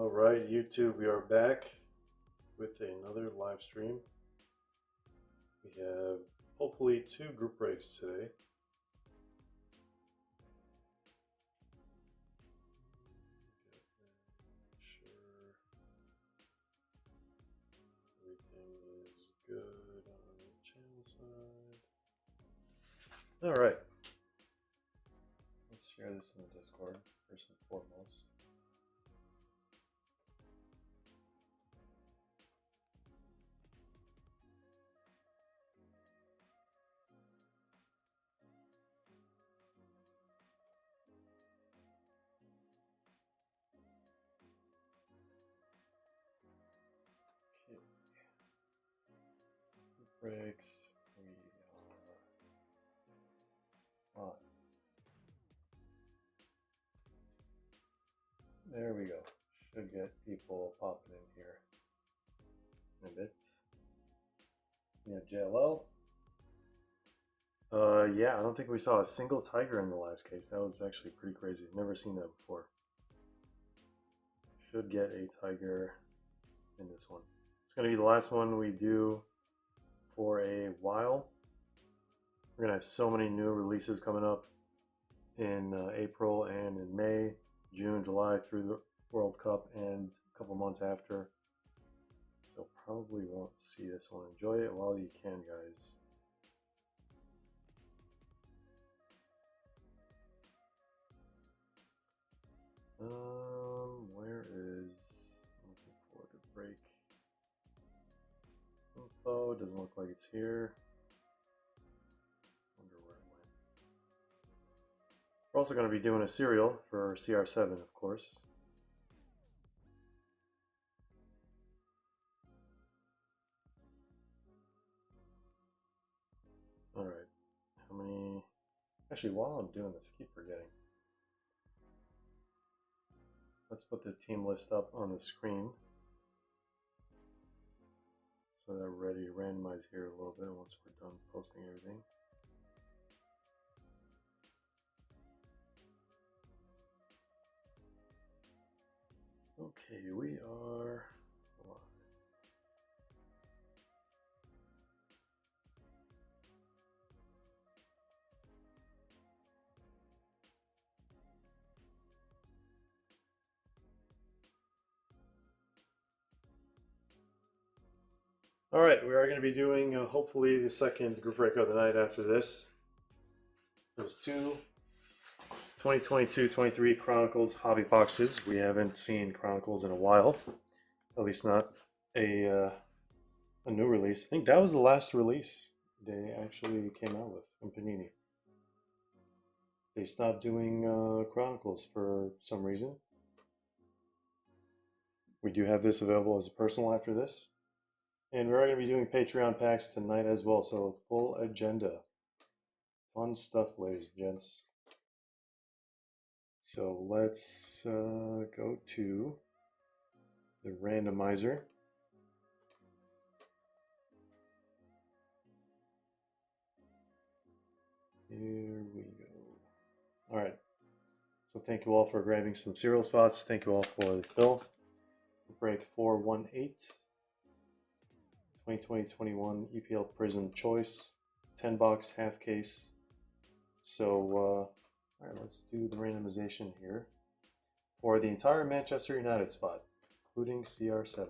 All right, YouTube, we are back with another live stream. We have hopefully 2 group breaks today. Make sure everything is good on the channel side. All right. Let's share this in the Discord first and foremost. Breaks. We are on. There we go. Should get people popping in here in a bit. We have JLL. Yeah, I don't think we saw a single tiger in the last case. That was actually pretty crazy. Never seen that before. Should get a tiger in this one. It's going to be the last one we do for a while. We're gonna have so many new releases coming up in April and in May, June, July through the World Cup and a couple months after. So probably won't see this one. Enjoy it while you can, guys. Where is, I'm looking for the break info. Doesn't look like it's here. Wonder where it went. We're also going to be doing a serial for CR7, of course. All right. How many? Actually, while I'm doing this, I keep forgetting. Let's put the team list up on the screen so that we're ready to randomize here a little bit once we're done posting everything. Okay, we are live. All right, we are going to be doing hopefully the second group break of the night after this. Those 2 2022-23 Chronicles hobby boxes. We haven't seen Chronicles in a while, at least not a new release. I think that was the last release they actually came out with from Panini. They stopped doing Chronicles for some reason. We do have this available as a personal after this. And we're going to be doing Patreon packs tonight as well, so full agenda. Fun stuff, ladies and gents. So let's go to the randomizer. Here we go. All right. So thank you all for grabbing some serial spots. Thank you all for the fill. Break 418. 2020-21 EPL Prizm Choice. 10 box, half case. So, all right, let's do the randomization here for the entire Manchester United spot, including CR7.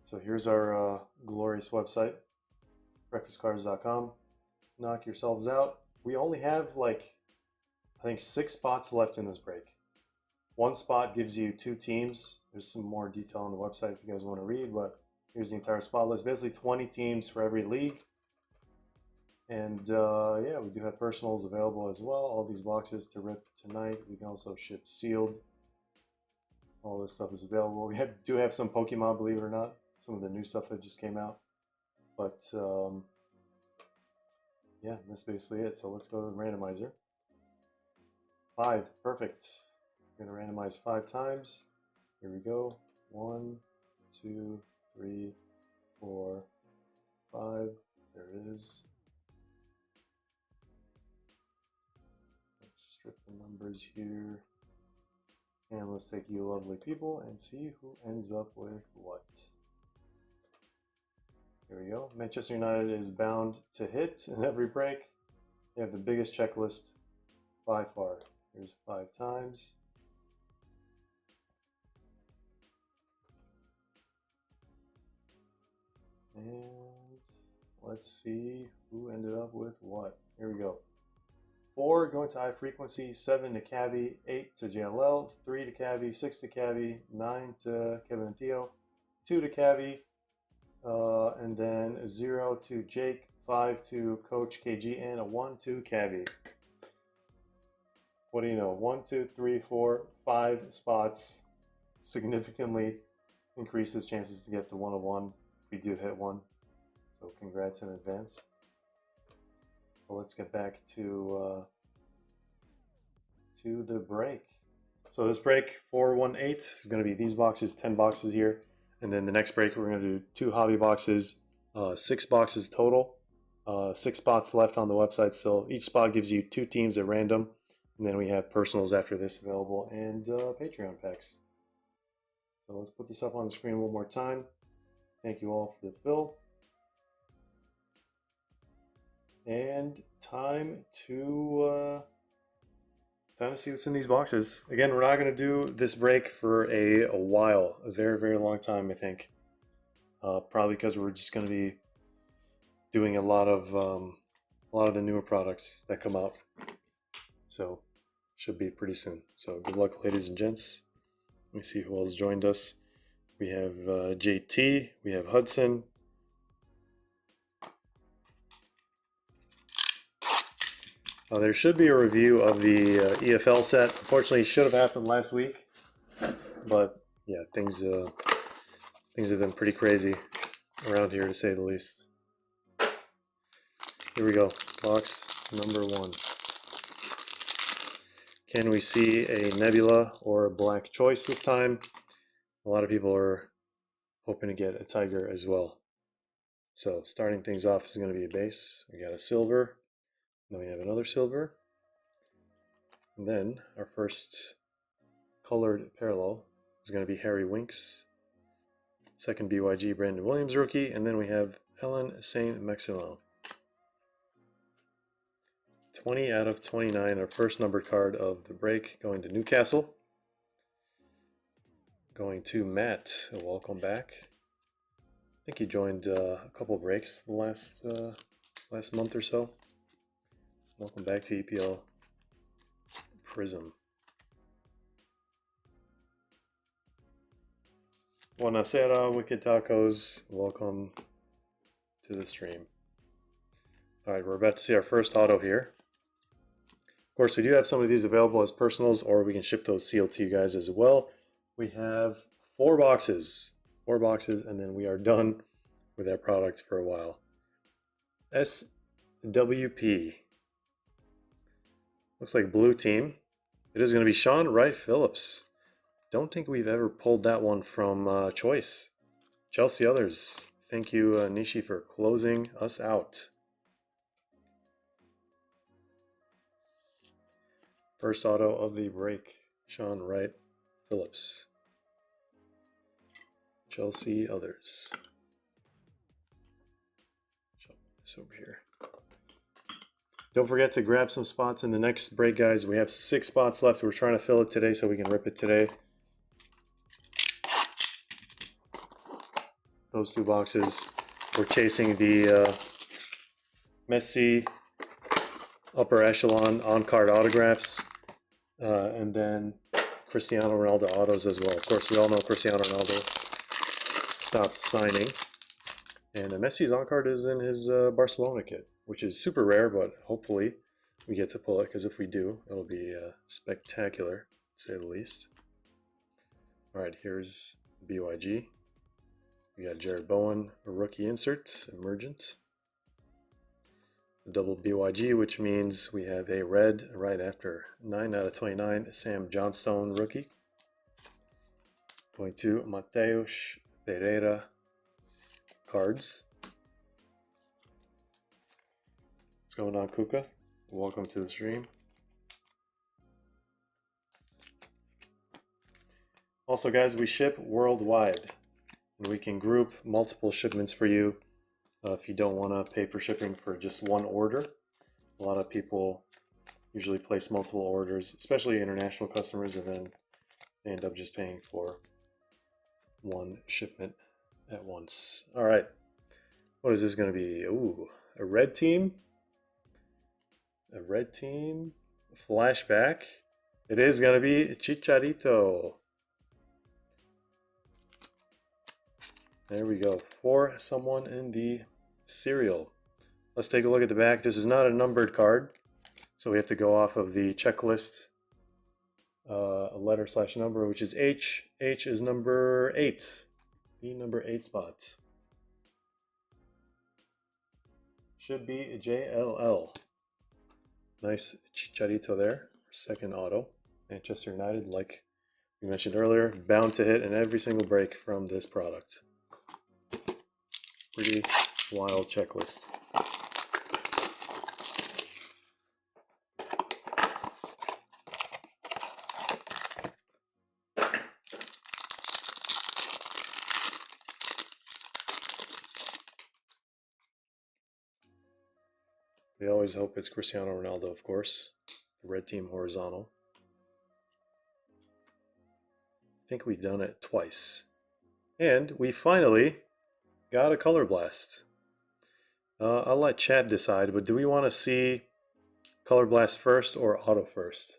So here's our glorious website, breakfastcards.com. Knock yourselves out. We only have like, I think 6 spots left in this break. 1 spot gives you 2 teams. There's some more detail on the website if you guys want to read, but here's the entire spot list. Basically 20 teams for every league. And yeah, we do have personals available as well. All these boxes to rip tonight. We can also ship sealed. All this stuff is available. We do have some Pokemon, believe it or not. Some of the new stuff that just came out. But yeah, that's basically it. So let's go to the randomizer. 5, perfect. We're going to randomize 5 times. Here we go. 1, 2, 3, 4, 5. There it is. Let's strip the numbers here. And let's take you lovely people and see who ends up with what. Here we go. Manchester United is bound to hit in every break. They have the biggest checklist by far. Here's 5 times. And let's see who ended up with what. Here we go. 4 going to high frequency, 7 to Cavi, 8 to JLL, 3 to Cavi, 6 to Cavi, 9 to Kevin and Theo, 2 to Cavi, and then 0 to Jake, 5 to Coach KG, and a 1 to Cavi. What do you know? 1, 2, 3, 4, 5 spots significantly increases chances to get the 101 if we do hit one. So congrats in advance. Well, let's get back to the break. So this break 418 is going to be these boxes, 10 boxes here, and then the next break we're going to do 2 hobby boxes, 6 boxes total, 6 spots left on the website still. Each spot gives you 2 teams at random, and then we have personals after this available and Patreon packs. So let's put this up on the screen one more time. Thank you all for the fill. And time to see what's in these boxes. Again, we're not going to do this break for a while, a very, very long time, I think. Probably because we're just going to be doing a lot of the newer products that come out. So should be pretty soon. So good luck, ladies and gents. Let me see who else joined us. We have JT, we have Hudson. There should be a review of the EFL set. Unfortunately, it should have happened last week, but yeah, things have been pretty crazy around here, to say the least. Here we go, box number 1. Can we see a Nebula or a Black Choice this time? A lot of people are hoping to get a Tiger as well. So starting things off is going to be a base. We got a silver, then we have another silver, and then our first colored parallel is going to be Harry Winks. Second BYG Brandon Williams rookie, and then we have Ellen Saint Maximin. 20 out of 29, our first numbered card of the break, going to Newcastle. Going to Matt, welcome back. I think he joined a couple breaks the last month or so. Welcome back to EPL Prizm. Buonasera, Wicked Tacos. Welcome to the stream. Alright, we're about to see our first auto here. Of course, we do have some of these available as personals, or we can ship those sealed to you guys as well. We have 4 boxes, and then we are done with our product for a while. SWP. Looks like blue team. It is going to be Sean Wright Phillips. Don't think we've ever pulled that one from Choice. Chelsea Others. Thank you, Nishi, for closing us out. First auto of the break, Sean Wright Phillips. Chelsea Others. Show this over here. Don't forget to grab some spots in the next break, guys. We have 6 spots left. We're trying to fill it today so we can rip it today. Those 2 boxes. We're chasing the Messi upper echelon on-card autographs, and then Cristiano Ronaldo autos as well. Of course, we all know Cristiano Ronaldo stopped signing, and Messi's on-card is in his Barcelona kit, which is super rare, but hopefully we get to pull it, because if we do, it'll be spectacular, to say the least. Alright, here's BYG. We got Jared Bowen, a rookie insert, emergent. A double BYG, which means we have a red right after. 9 out of 29, Sam Johnstone, rookie. Going to Mateus Pereira cards. What's going on, Kuka? Welcome to the stream. Also, guys, we ship worldwide, and we can group multiple shipments for you if you don't want to pay for shipping for just one order. A lot of people usually place multiple orders, especially international customers, and then they end up just paying for one shipment at once. All right, what is this going to be? Ooh, a red team. A red team flashback. It is going to be Chicharito. There we go. For someone in the serial. Let's take a look at the back. This is not a numbered card, so we have to go off of the checklist. A letter / number, which is H. H is number 8. The number 8 spot. Should be JLL. Nice Chicharito there. Second auto. Manchester United, like we mentioned earlier, bound to hit in every single break from this product. Pretty wild checklist. We always hope it's Cristiano Ronaldo, of course. The red team horizontal. I think we've done it twice. And we finally got a color blast. I'll let Chad decide, but do we want to see color blast first or auto first?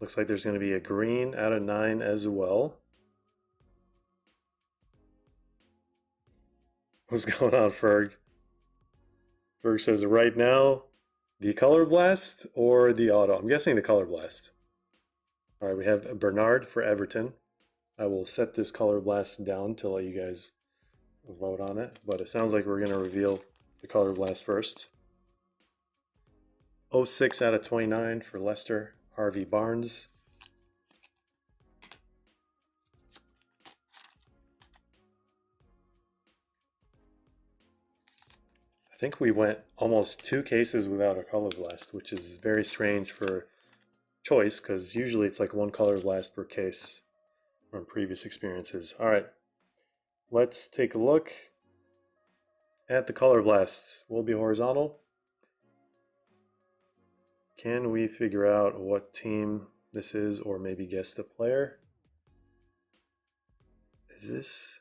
Looks like there's going to be a green out of 9 as well. What's going on, Ferg? Ferg says right now, the color blast or the auto? I'm guessing the color blast. All right, we have Bernard for Everton. I will set this color blast down to let you guys vote on it, but it sounds like we're going to reveal the color blast first. 06 out of 29 for Leicester, Harvey Barnes. I think we went almost 2 cases without a color blast, which is very strange for choice because usually it's like 1 color blast per case from previous experiences. All right, let's take a look at the color blast. Will be horizontal. Can we figure out what team this is, or maybe guess the player? Is this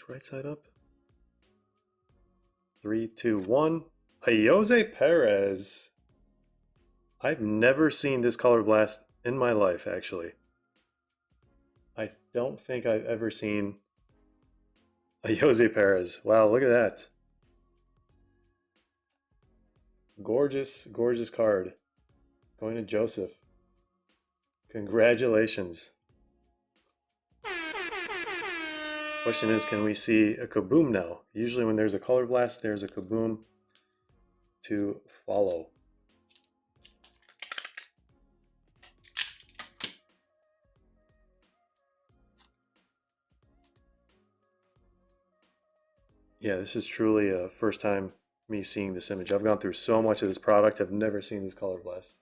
right side up? 3, 2, 1. Jose Perez. I've never seen this color blast in my life, actually. I don't think I've ever seen a Jose Perez. Wow, look at that. Gorgeous, gorgeous card. Going to Joseph. Congratulations. Question is, can we see a kaboom now? Usually when there's a color blast, there's a kaboom to follow. Yeah, this is truly a first time me seeing this image. I've gone through so much of this product, I've never seen this color blast.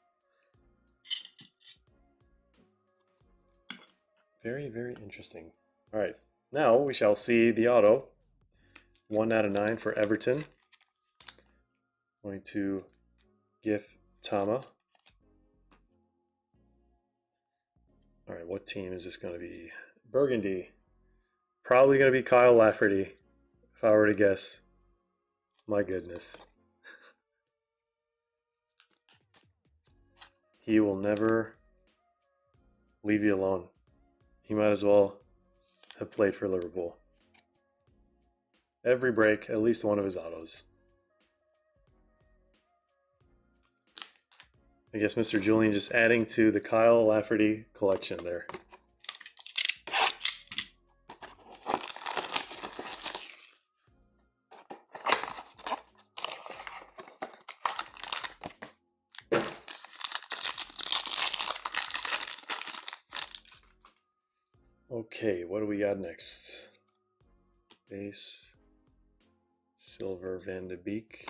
Very, very interesting. All right, now we shall see the auto. 1 out of 9 for Everton. Going to Gif Tama. All right, what team is this going to be? Burgundy. Probably going to be Kyle Lafferty, if I were to guess. My goodness. He will never leave you alone. He might as well have played for Liverpool. Every break, at least one of his autos. I guess Mr. Julian just adding to the Kyle Lafferty collection there. Okay, what do we got next? Base, Silver Van de Beek.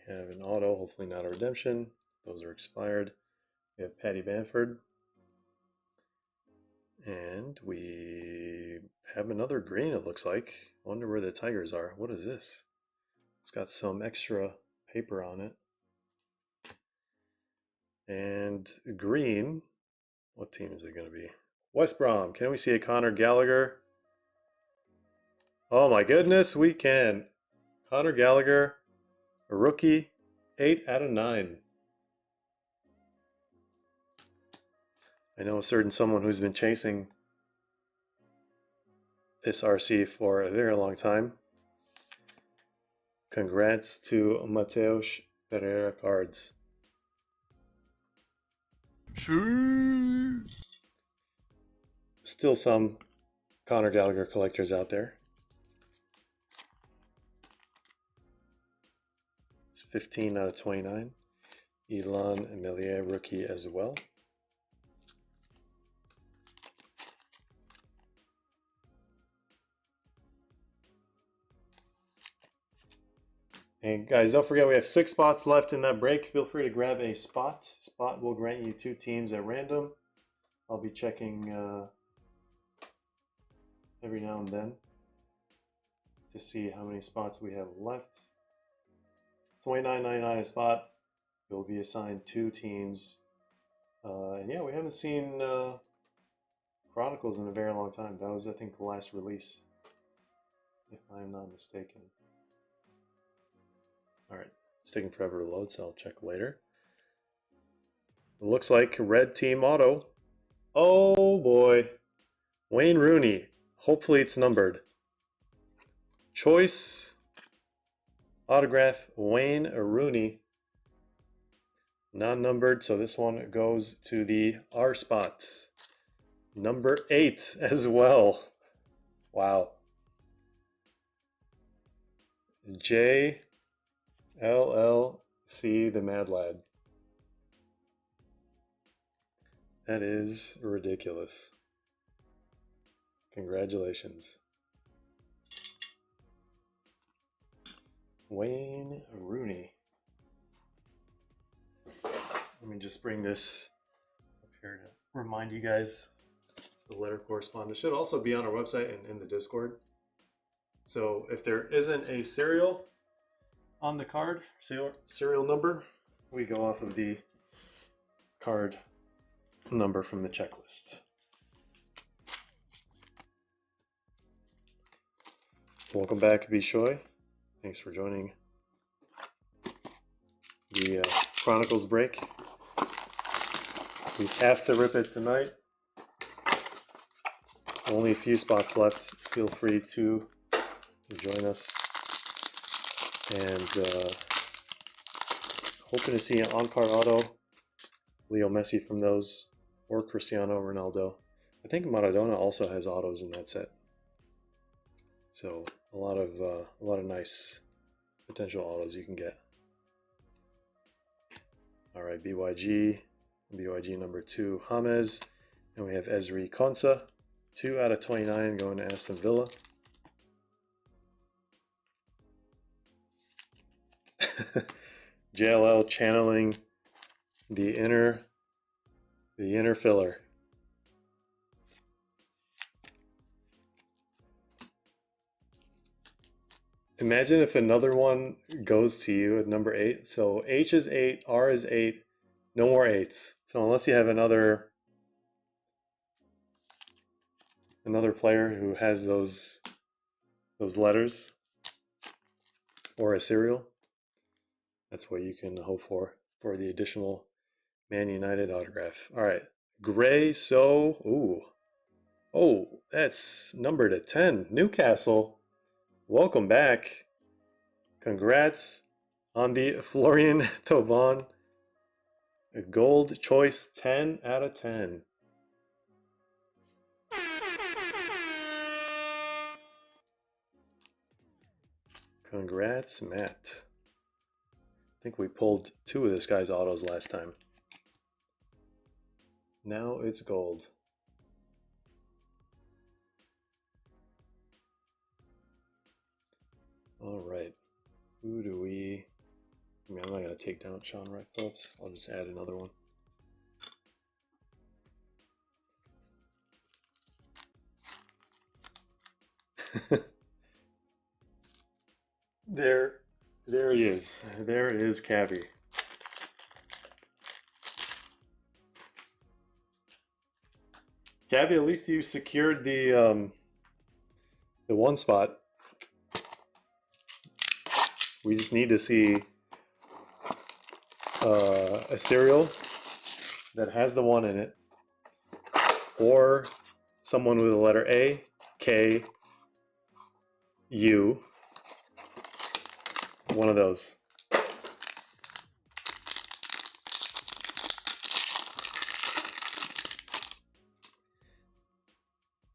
We have an auto, hopefully not a redemption. Those are expired. We have Patty Bamford. And we have another green, it looks like. I wonder where the Tigers are. What is this? It's got some extra paper on it. And green, what team is it going to be? West Brom. Can we see a Conor Gallagher? Oh my goodness, we can. Conor Gallagher, a rookie, 8 out of 9. I know a certain someone who's been chasing this RC for a very long time. Congrats to Mateus Pereira Cards. Still some Conor Gallagher collectors out there. It's 15 out of 29. Elon Emilier, rookie as well. And guys, don't forget we have 6 spots left in that break. Feel free to grab a spot. Spot will grant you 2 teams at random. I'll be checking every now and then to see how many spots we have left. $29.99 a spot. You'll be assigned 2 teams. And yeah, we haven't seen Chronicles in a very long time. That was, I think, the last release, if I'm not mistaken. Alright, it's taking forever to load, so I'll check later. It looks like red team auto. Oh boy. Wayne Rooney. Hopefully it's numbered. Choice. Autograph Wayne Rooney. Non-numbered, so this one goes to the R spot. Number 8 as well. Wow. JLLC the Mad Lad. That is ridiculous. Congratulations. Wayne Rooney. Let me just bring this up here to remind you guys the letter correspondence should also be on our website and in the Discord. So if there isn't a serial on the card, serial number, we go off of the card number from the checklist. Welcome back, Bishoy. Thanks for joining the Chronicles break. We have to rip it tonight. Only a few spots left. Feel free to join us. And hoping to see an on-card auto, Leo Messi from those, or Cristiano Ronaldo. I think Maradona also has autos in that set. So a lot of nice potential autos you can get. All right, BYG number 2, James, and we have Ezri Konsa, 2 out of 29 going to Aston Villa. JLL channeling the inner filler. Imagine if another one goes to you at number 8. So H is 8, R is 8, no more 8s. So unless you have another player who has those letters or a serial, that's what you can hope for the additional Man United autograph. All right, Gray. So, oh, that's numbered at 10. Newcastle. Welcome back. Congrats on the Florian Thauvin gold choice, 10 out of 10. Congrats, Matt. I think we pulled 2 of this guy's autos last time. Now it's gold. All right. Who do we... I mean, I'm not going to take down Sean Wright Phillips. I'll just add another one. There he is. There is Cabby. Cabby, at least you secured the one spot. We just need to see a cereal that has the one in it, or someone with the letter A, K, U. One of those.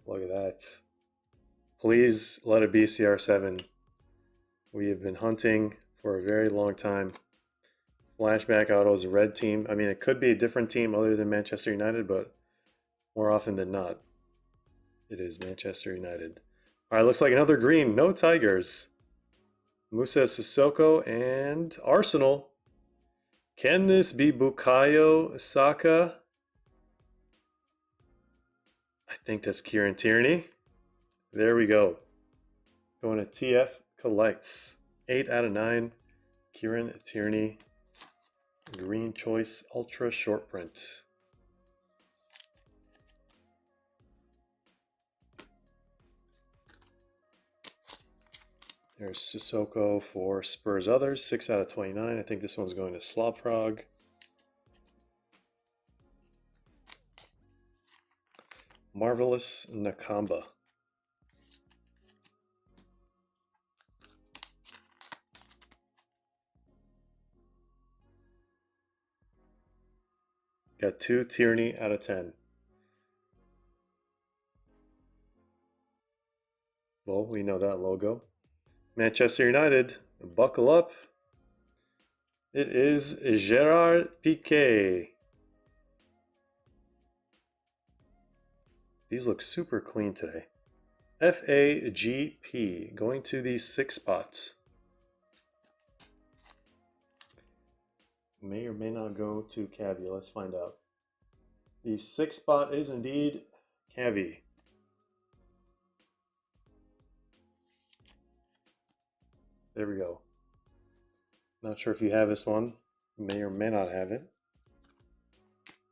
Look at that. Please let it be CR7. We have been hunting for a very long time. Flashback autos, red team. I mean, it could be a different team other than Manchester United, but more often than not, it is Manchester United. All right, looks like another green. No Tigers. Musa Sissoko and Arsenal. Can this be Bukayo Saka? I think that's Kieran Tierney. There we go. Going to TF Collects. 8 out of 9. Kieran Tierney. Green Choice Ultra Short Print. There's Sissoko for Spurs Others. 6 out of 29. I think this one's going to Slobfrog. Marvelous Nakamba. Got 2 Tierney out of 10. Well, we know that logo. Manchester United, buckle up. It is Gerard Piqué. These look super clean today. FAGP, going to the 6 spots. May or may not go to Cavi. Let's find out. The 6 spot is indeed Cavi. There we go. Not sure if you have this one. You may or may not have it.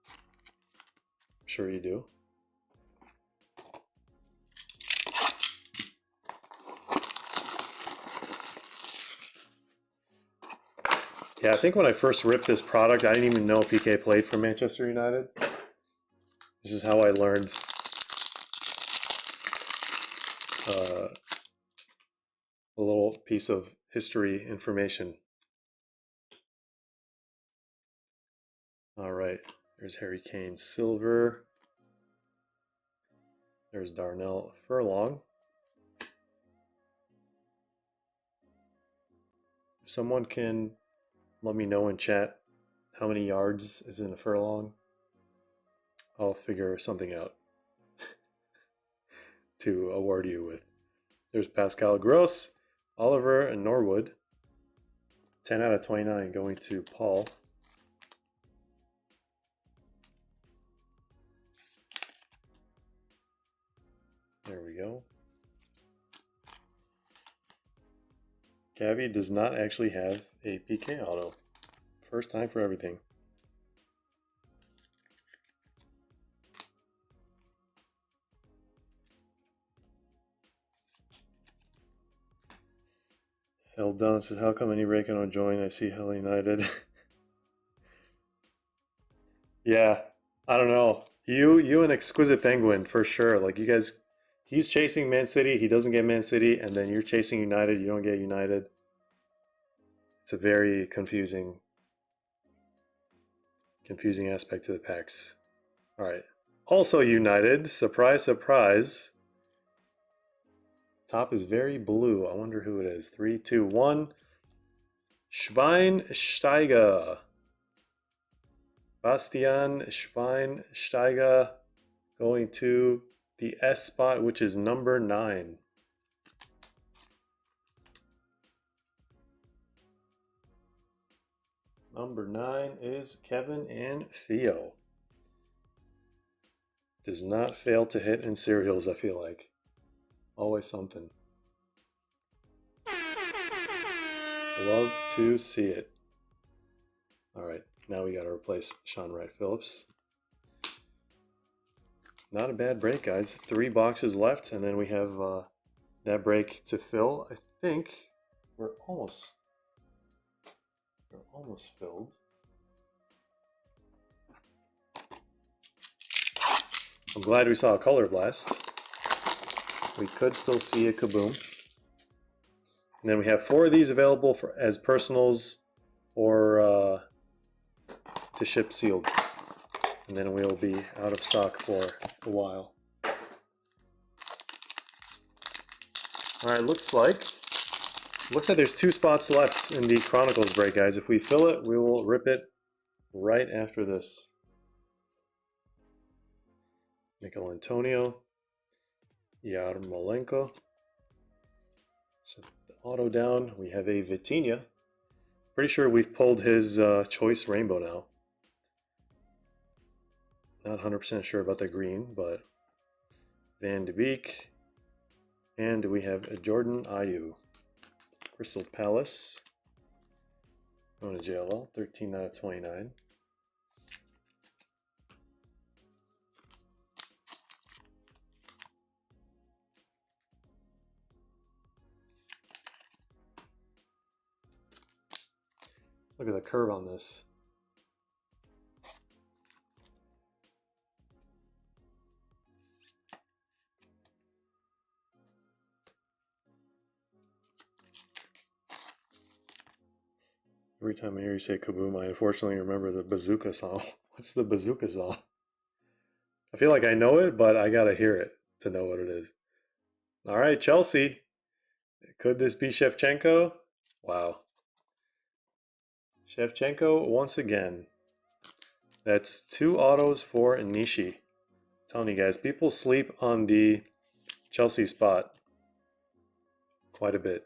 I'm sure you do. Yeah, I think when I first ripped this product, I didn't even know PK played for Manchester United. This is how I learned a little piece of history information. All right, there's Harry Kane silver. There's Darnell Furlong. If someone can let me know in chat how many yards is in a furlong, I'll figure something out to award you with. There's Pascal Gross, Oliver and Norwood. 10 out of 29 going to Paul. There we go. Cavi does not actually have a PK auto. First time for everything. Hell Dunn says, how come any Raycon don't join? I see Hell United. Yeah, I don't know. You and Exquisite Penguin for sure. Like you guys, he's chasing Man City, he doesn't get Man City, and then you're chasing United, you don't get United. It's a very confusing aspect to the packs. All right. Also United, surprise, surprise. Top is very blue. I wonder who it is. 3, 2, 1. Schweinsteiger. Bastian Schweinsteiger going to the S spot, which is number 9. Number 9 is Kevin and Theo. Does not fail to hit in serials, I feel like. Always something. Love to see it. All right, now we got to replace Sean Wright Phillips. Not a bad break, guys. 3 boxes left, and then we have that break to fill. I think we're almost filled. I'm glad we saw a color blast. We could still see a kaboom. And then we have 4 of these available as personals or to ship sealed. And then we'll be out of stock for a while. Alright, looks like there's 2 spots left in the Chronicles break, guys. If we fill it, we will rip it right after this. Michael Antonio, Yarmolenko. Set the auto down. We have a Vitinha. Pretty sure we've pulled his choice rainbow now. Not 100% sure about the green, but Van de Beek. And we have a Jordan Ayew. Crystal Palace. Going to JLL, 13 out of 29. Look at the curve on this. Every time I hear you say kaboom, I unfortunately remember the bazooka song. What's the bazooka song? I feel like I know it, but I gotta hear it to know what it is. All right, Chelsea. Could this be Shevchenko? Wow. Shevchenko once again. That's 2 autos for Nishi. I'm telling you guys, people sleep on the Chelsea spot quite a bit.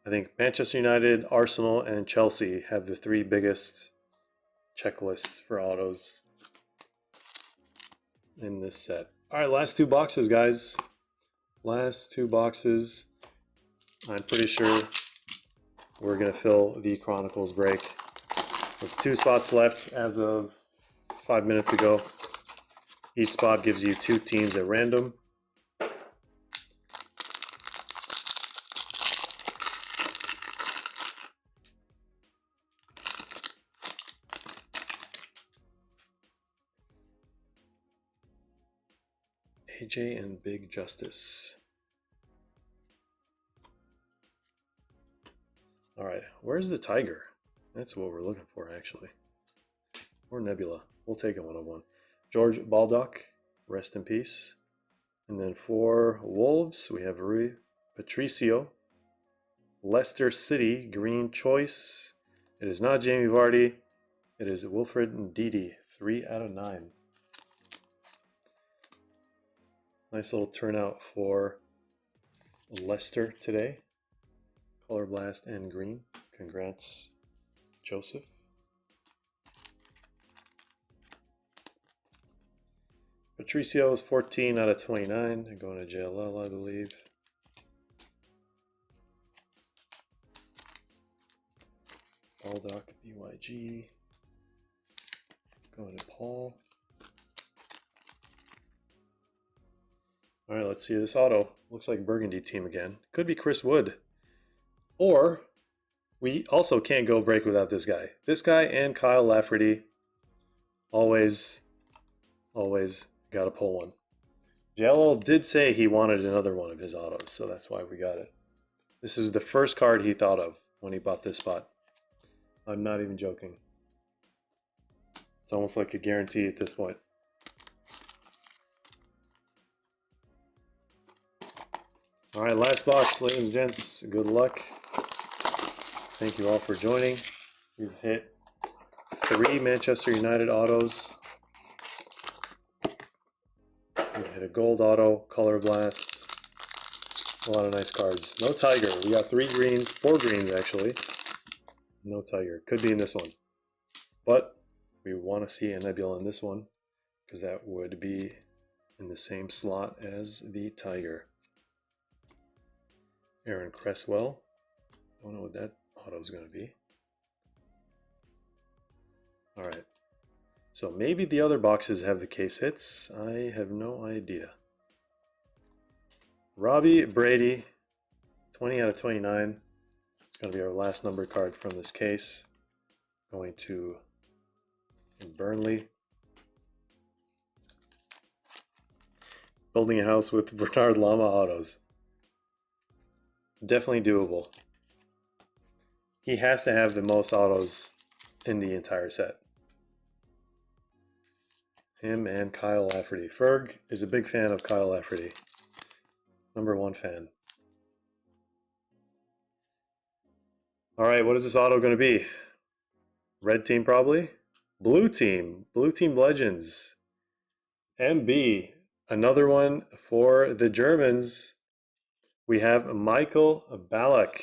I think Manchester United, Arsenal, and Chelsea have the 3 biggest checklists for autos in this set. All right, last 2 boxes, guys. Last 2 boxes. I'm pretty sure we're going to fill the Chronicles break with 2 spots left as of 5 minutes ago. Each spot gives you 2 teams at random. AJ and Big Justice. All right, where's the Tiger? That's what we're looking for, actually. Or Nebula. We'll take a 101. George Baldock, rest in peace. And then for Wolves, we have Rui Patricio. Leicester City, green choice. It is not Jamie Vardy. It is Wilfred Ndidi, 3 out of 9. Nice little turnout for Leicester today. Color blast and green. Congrats, Joseph. Patricio is 14 out of 29. And going to JLL, I believe. Baldock, BYG. Going to Paul. All right, let's see this auto. Looks like Burgundy team again. Could be Chris Wood. Or we also can't go break without this guy. This guy and Kyle Lafferty. Always got to pull one. JLL did say he wanted another one of his autos, so that's why we got it. This is the first card he thought of when he bought this spot. I'm not even joking. It's almost like a guarantee at this point. All right, last box, ladies and gents. Good luck. Thank you all for joining. We've hit 3 Manchester United autos. We hit a gold auto, color blast. A lot of nice cards. No Tiger. We got 3 greens, 4 greens actually. No Tiger. Could be in this one. But we want to see a Nebula in this one because that would be in the same slot as the Tiger. Aaron Cresswell. Don't know what that auto is going to be. All right. So maybe the other boxes have the case hits. I have no idea. Robbie Brady, 20 out of 29. It's going to be our last number card from this case. Going to Burnley. Building a house with Bernard Lama autos. Definitely doable. He has to have the most autos in the entire set. Him and Kyle Lafferty. Ferg is a big fan of Kyle Lafferty. #1 fan. All right, what is this auto going to be? Red team probably? Blue team. Blue team legends. MB. Another one for the Germans. We have Michael Ballack.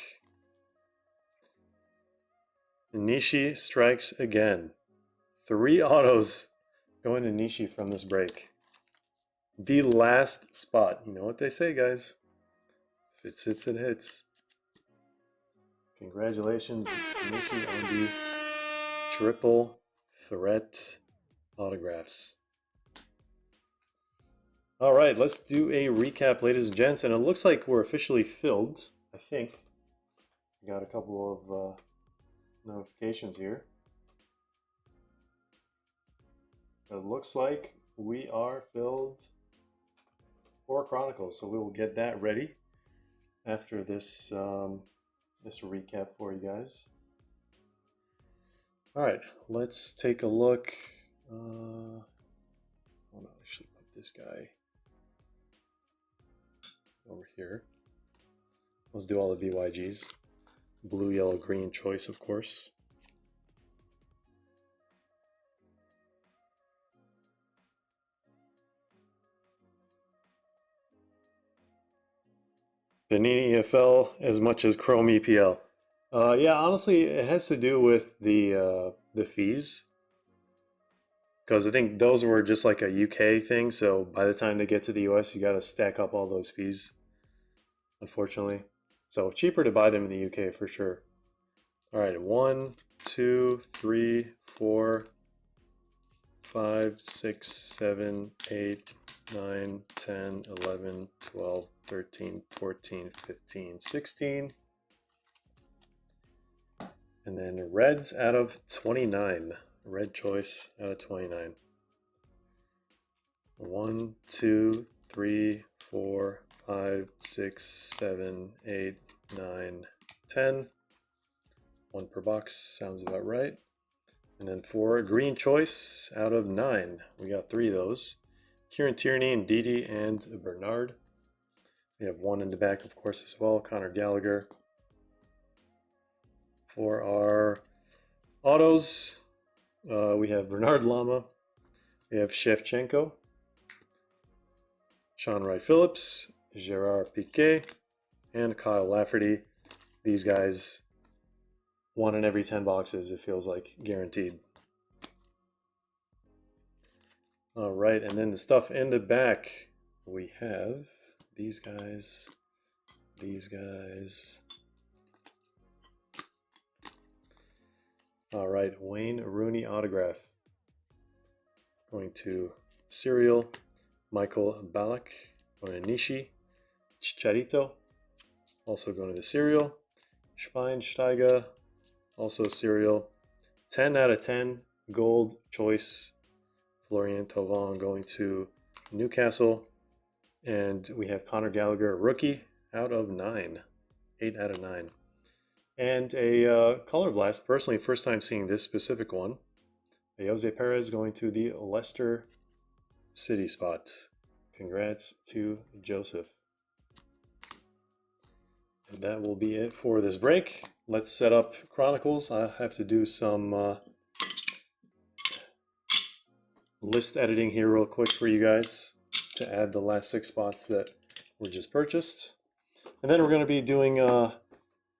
Nishi strikes again. 3 autos going to Nishi from this break. The last spot. You know what they say, guys. If it sits, it hits. Congratulations, Nishi, on the triple threat autographs. All right, let's do a recap, ladies and gents. And it looks like we're officially filled, I think. We got a couple of notifications here. It looks like we are filled for Chronicles, so we will get that ready after this this recap for you guys. All right, let's take a look. Hold on, actually put this guy over here. Let's do all the BYGs. Blue, yellow, green choice, of course. Panini EFL as much as Chrome EPL. Yeah, honestly, it has to do with the fees, because I think those were just like a UK thing. So by the time they get to the US, you got to stack up all those fees, unfortunately. So cheaper to buy them in the UK for sure. All right, 1, 2, 3, 4, 5, 6, 7, 8, 9, 10, 11, 12, 13, 14, 15, 16. And then reds out of 29. Red choice out of 29. 1, 2, 3, 4, 5, 6, 7, 8, 9, 10. 1 per box sounds about right. And then 4 green choice out of 9. We got 3 of those. Kieran Tierney and Didi and Bernard. We have 1 in the back, of course, as well. Conor Gallagher. For our autos, we have Bernard Lama. We have Shevchenko. Sean Wright-Phillips. Gerard Piqué. And Kyle Lafferty. These guys, 1 in every 10 boxes, it feels like, guaranteed. All right, and then the stuff in the back, we have these guys, these guys. All right, Wayne Rooney autograph. Going to Serial, Michael Ballack, going to Nishi, Chicharito, also going to the Serial, Schweinsteiger, also Serial, 10 out of 10, gold choice, Florian Thauvin going to Newcastle, and we have Conor Gallagher, rookie, out of 9, 8 out of 9. And a Color Blast, personally, first time seeing this specific one. Jose Perez going to the Leicester City spot. Congrats to Joseph. And that will be it for this break. Let's set up Chronicles. I have to do some list editing here real quick for you guys to add the last 6 spots that were just purchased. And then we're going to be doing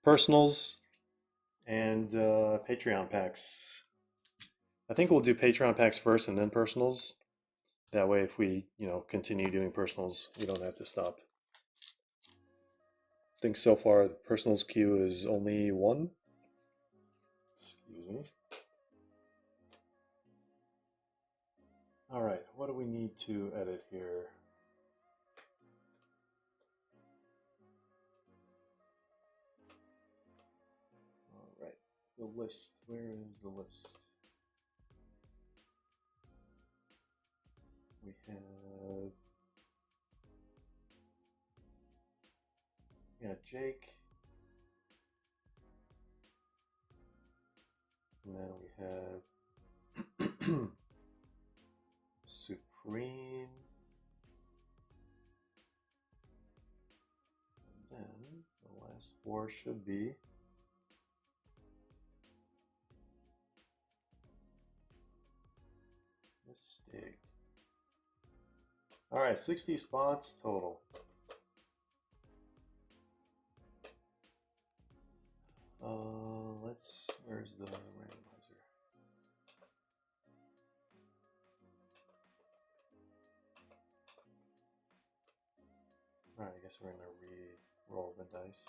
personals and Patreon packs. I think we'll do Patreon packs first and then personals. That way, if we, continue doing personals, we don't have to stop. think so far the personals queue is only one. Excuse me. All right, what do we need to edit here? All right, the list. Where is the list? We have Jake. And then we have Supreme. And then the last four should be Mistake. All right, 60 spots total. Where's the randomizer? All right, I guess we're gonna re-roll the dice.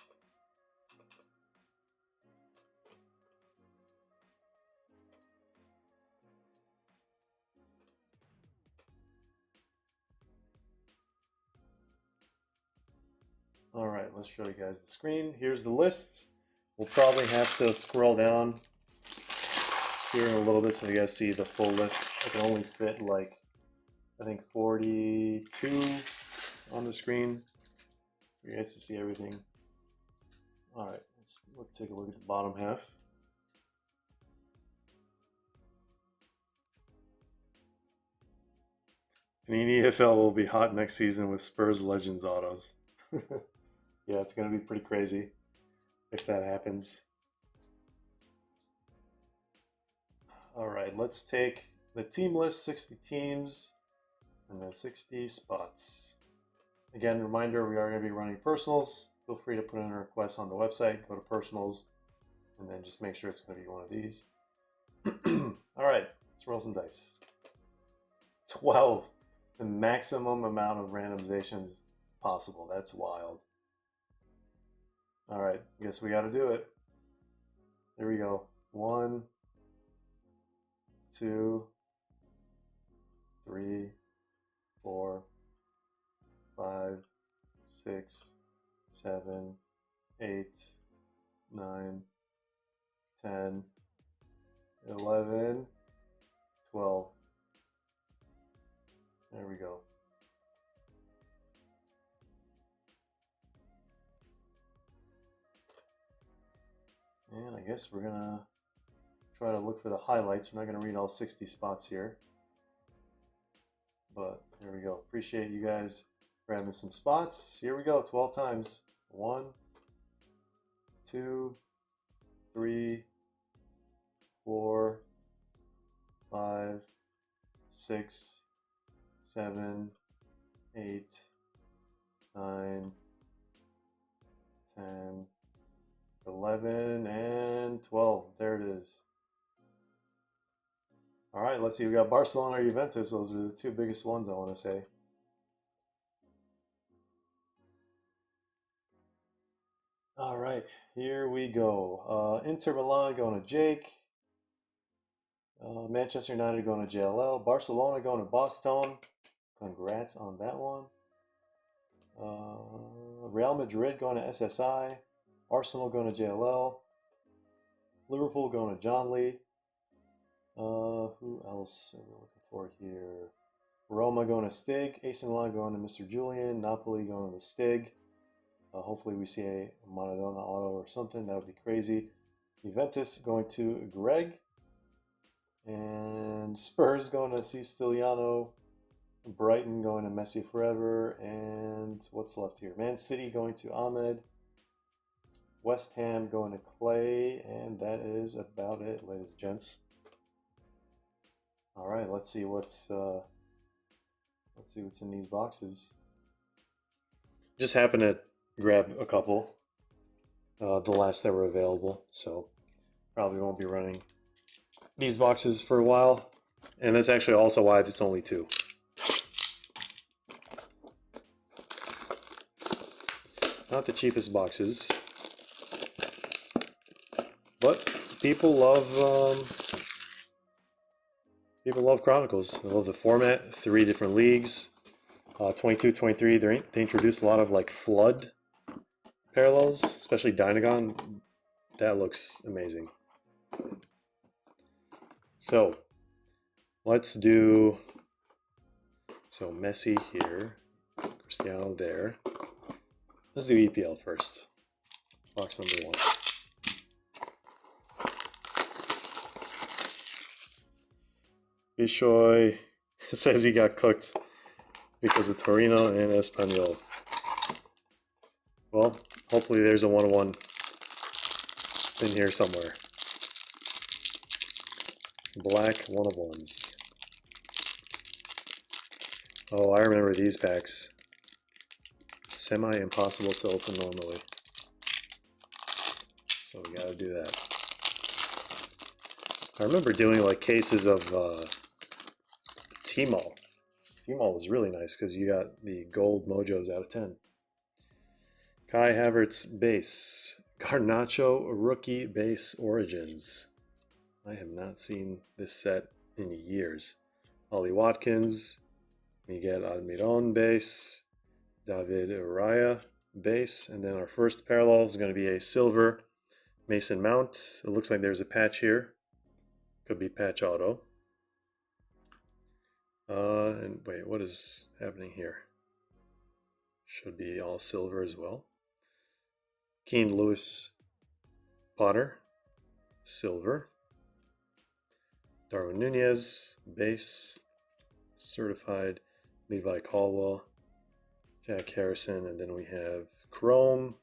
All right, let's show you guys the screen. Here's the list. We'll probably have to scroll down here in a little bit so you guys see the full list. I can only fit like, I think 42 on the screen for you guys to see everything. All right, let's take a look at the bottom half. Panini EPL will be hot next season with Spurs Legends autos. Yeah, it's going to be pretty crazy if that happens. All right, let's take the team list, 60 teams, and then 60 spots. Again, reminder, we are going to be running personals. Feel free to put in a request on the website, go to personals, and then just make sure it's going to be one of these. All right, let's roll some dice. 12, the maximum amount of randomizations possible. That's wild. All right, guess we got to do it. There we go. 1, 2, 3, 4, 5, 6, 7, 8, 9, 10, 11, 12. There we go. And I guess we're gonna try to look for the highlights. We're not gonna read all 60 spots here. But there we go. Appreciate you guys grabbing some spots. Here we go, 12 times. 1, 2, 3, 4, 5, 6, 7, 8, 9, 10, 11, and 12. There it is. All right, let's see. We got Barcelona or Juventus. Those are the two biggest ones, I want to say. All right, here we go. Inter Milan going to Jake. Manchester United going to JLL. Barcelona going to Boston. Congrats on that one. Real Madrid going to SSI. Arsenal going to JLL. Liverpool going to John Lee. Who else are we looking for here? Roma going to Stig. AC Milan going to Mr. Julian. Napoli going to Stig. Hopefully we see a Maradona auto or something. That would be crazy. Juventus going to Greg. And Spurs going to Cistiliano. Brighton going to Messi Forever. And what's left here? Man City going to Ahmed. West Ham going to Clay. And that is about it, ladies and gents. All right, let's see what's in these boxes. Just happened to grab a couple, the last that were available, so probably won't be running these boxes for a while, and that's actually also why it's only 2. not the cheapest boxes, but people love Chronicles. They love the format. 3 different leagues. 22, 23. They introduced a lot of like flood parallels, especially Dynagon. That looks amazing. So let's do, so Messi here, Cristiano there. Let's do EPL first. Box number 1. Bishoy says he got cooked because of Torino and Espanyol. Well, hopefully there's a 1-1 in here somewhere. Black 1-of-1s. Oh, I remember these packs. Semi-impossible to open normally. So we gotta do that. I remember doing like cases of T-Mall. T-Mall was really nice because you got the gold mojos out of 10. Kai Havertz base. Garnacho rookie base origins. I have not seen this set in years. Ollie Watkins, Miguel Almiron base, David Raya base, and then our first parallel is going to be a silver Mason Mount. It looks like there's a patch here. Could be patch auto. And wait, what is happening here? Should be all silver as well. Keane Lewis Potter, silver. Darwin Nunez, base, certified. Levi Caldwell, Jack Harrison, and then we have Chrome,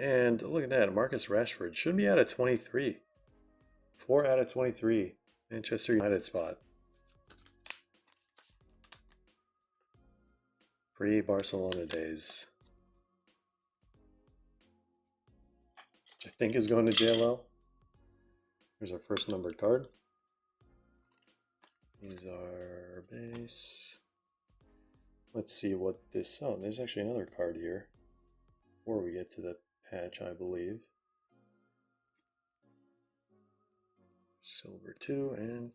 and look at that, Marcus Rashford. Should be out of 23. 4 out of 23. Manchester United spot. Pre-Barcelona days. Which I think is going to JLL. Here's our first numbered card. These are base. Let's see what this, oh, there's actually another card here before we get to the patch, I believe. Silver 2, and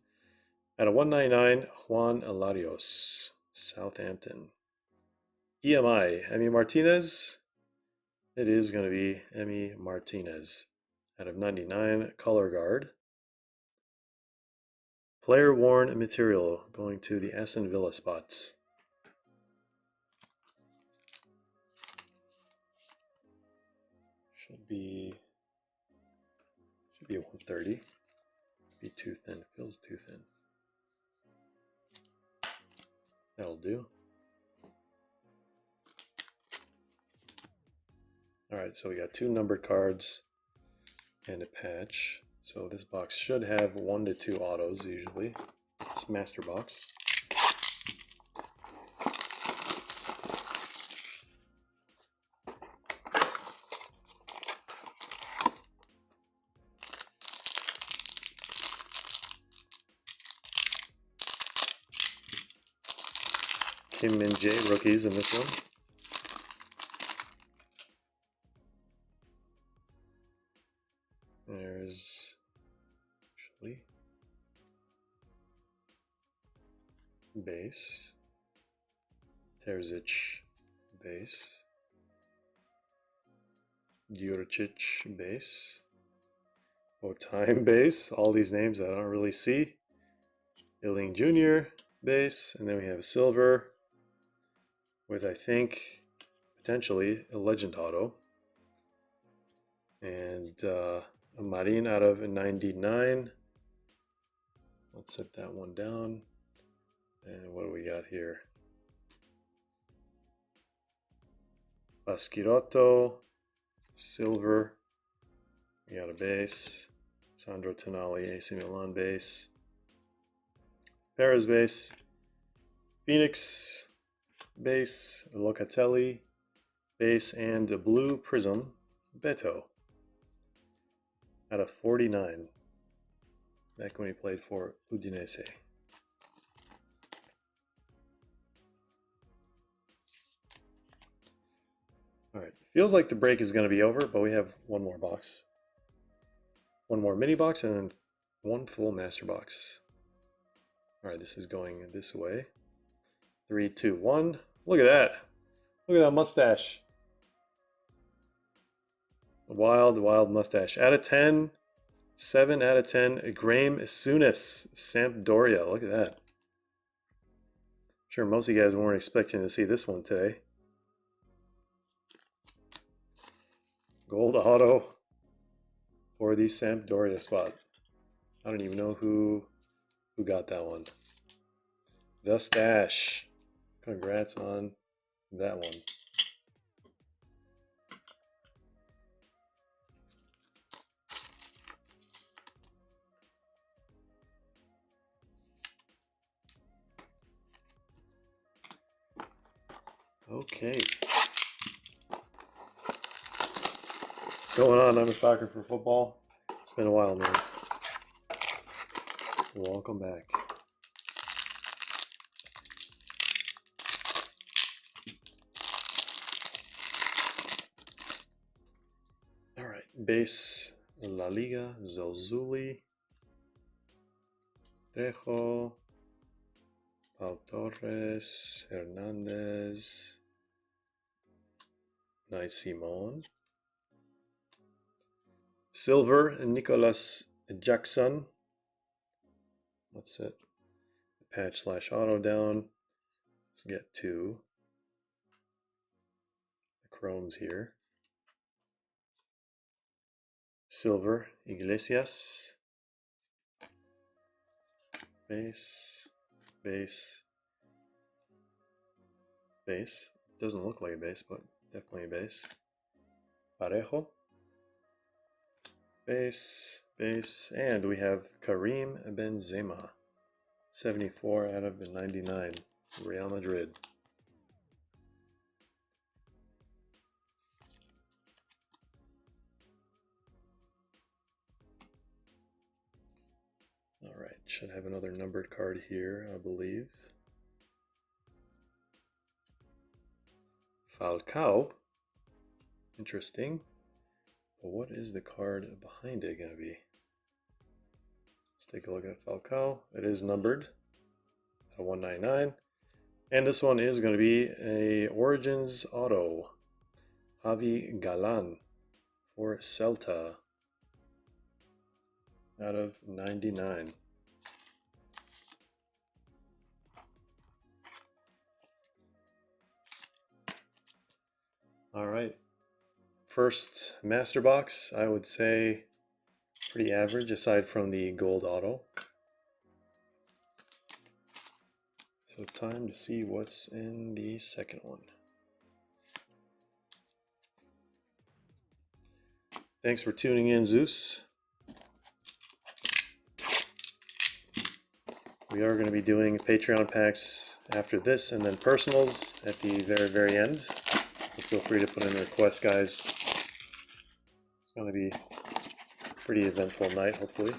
at a 199, Juan Alarios, Southampton. EMI, Emi Martinez. It is going to be Emi Martinez. Out of 99, color guard. Player worn material going to the Aston Villa spots. Should be 130. Be too thin. It feels too thin. That'll do. Alright, so we got 2 numbered cards and a patch. So this box should have 1 to 2 autos usually. This master box. Kim Min-jae rookies in this one. There's actually base, Terzic base, Juricic base, Otime base, all these names I don't really see, Illing Jr. base, and then we have a silver with, I think, potentially a legend auto, and a Marin out of 99. Let's set that one down. And what do we got here? Baschirotto, silver. We got a base. Sandro Tonali, AC Milan base. Perez base. Phoenix base. Locatelli base. And a blue prism, Beto. Out of 49. Back when he played for Udinese. All right, Feels like the break is going to be over, but we have one more box. One more mini box and then one full master box. All right, this is going this way. 3, 2, 1. Look at that. Look at that mustache. A wild, wild mustache. Out of 10, 7 out of 10. Graham Souness, Sampdoria. Look at that. I'm sure most of you guys weren't expecting to see this one today. Gold auto for the Sampdoria spot. I don't even know who got that one. The Stash. Congrats on that one. Okay. What's going on? I'm a soccer for football. It's been a while, man. Welcome back. All right. Base La Liga, Zelzuli, Trejo, Pau Torres, Hernandez, Nice Simon. Silver, Nicolas Jackson. Let's set patch / auto down. Let's get to the chromes here. Silver, Iglesias. Base, base, base. Doesn't look like a base, but definitely a base. Parejo. Base, base, and we have Karim Benzema. 74 out of 99. Real Madrid. All right, should have another numbered card here, I believe. Falcao. Interesting. But what is the card behind it going to be? Let's take a look at Falcao. It is numbered at 199. And this one is going to be a Origins Auto. Javi Galan for Celta out of 99. All right. First master box, I would say pretty average aside from the gold auto. So time to see what's in the second one. Thanks for tuning in, Zeus. We are going to be doing Patreon packs after this and then personals at the very, very end. So feel free to put in requests, guys. It's going to be a pretty eventful night, hopefully.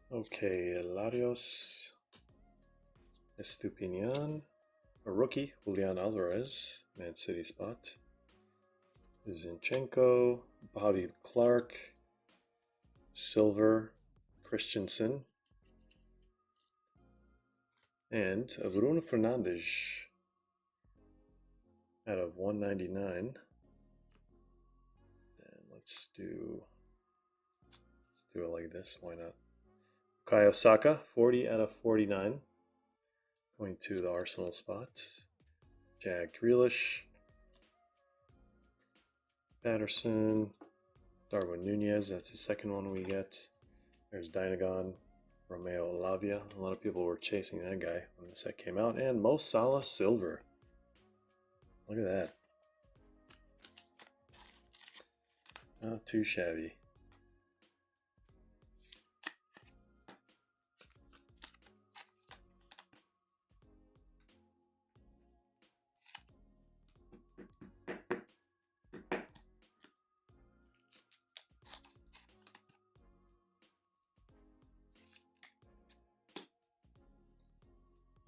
Okay, Larios Estupinian, a rookie, Julian Alvarez, Man City spot. Zinchenko, Bobby Clark, Silver, Christensen, and Bruno Fernandes out of 199. And let's do it like this, why not? Bukayo Saka, 40 out of 49. Going to the Arsenal spot. Jack Grealish. Patterson. Darwin Nunez, that's the second one we get. There's Dynagon. Romeo Lavia. A lot of people were chasing that guy when the set came out. And Mo Salah Silver. Look at that. Not too shabby.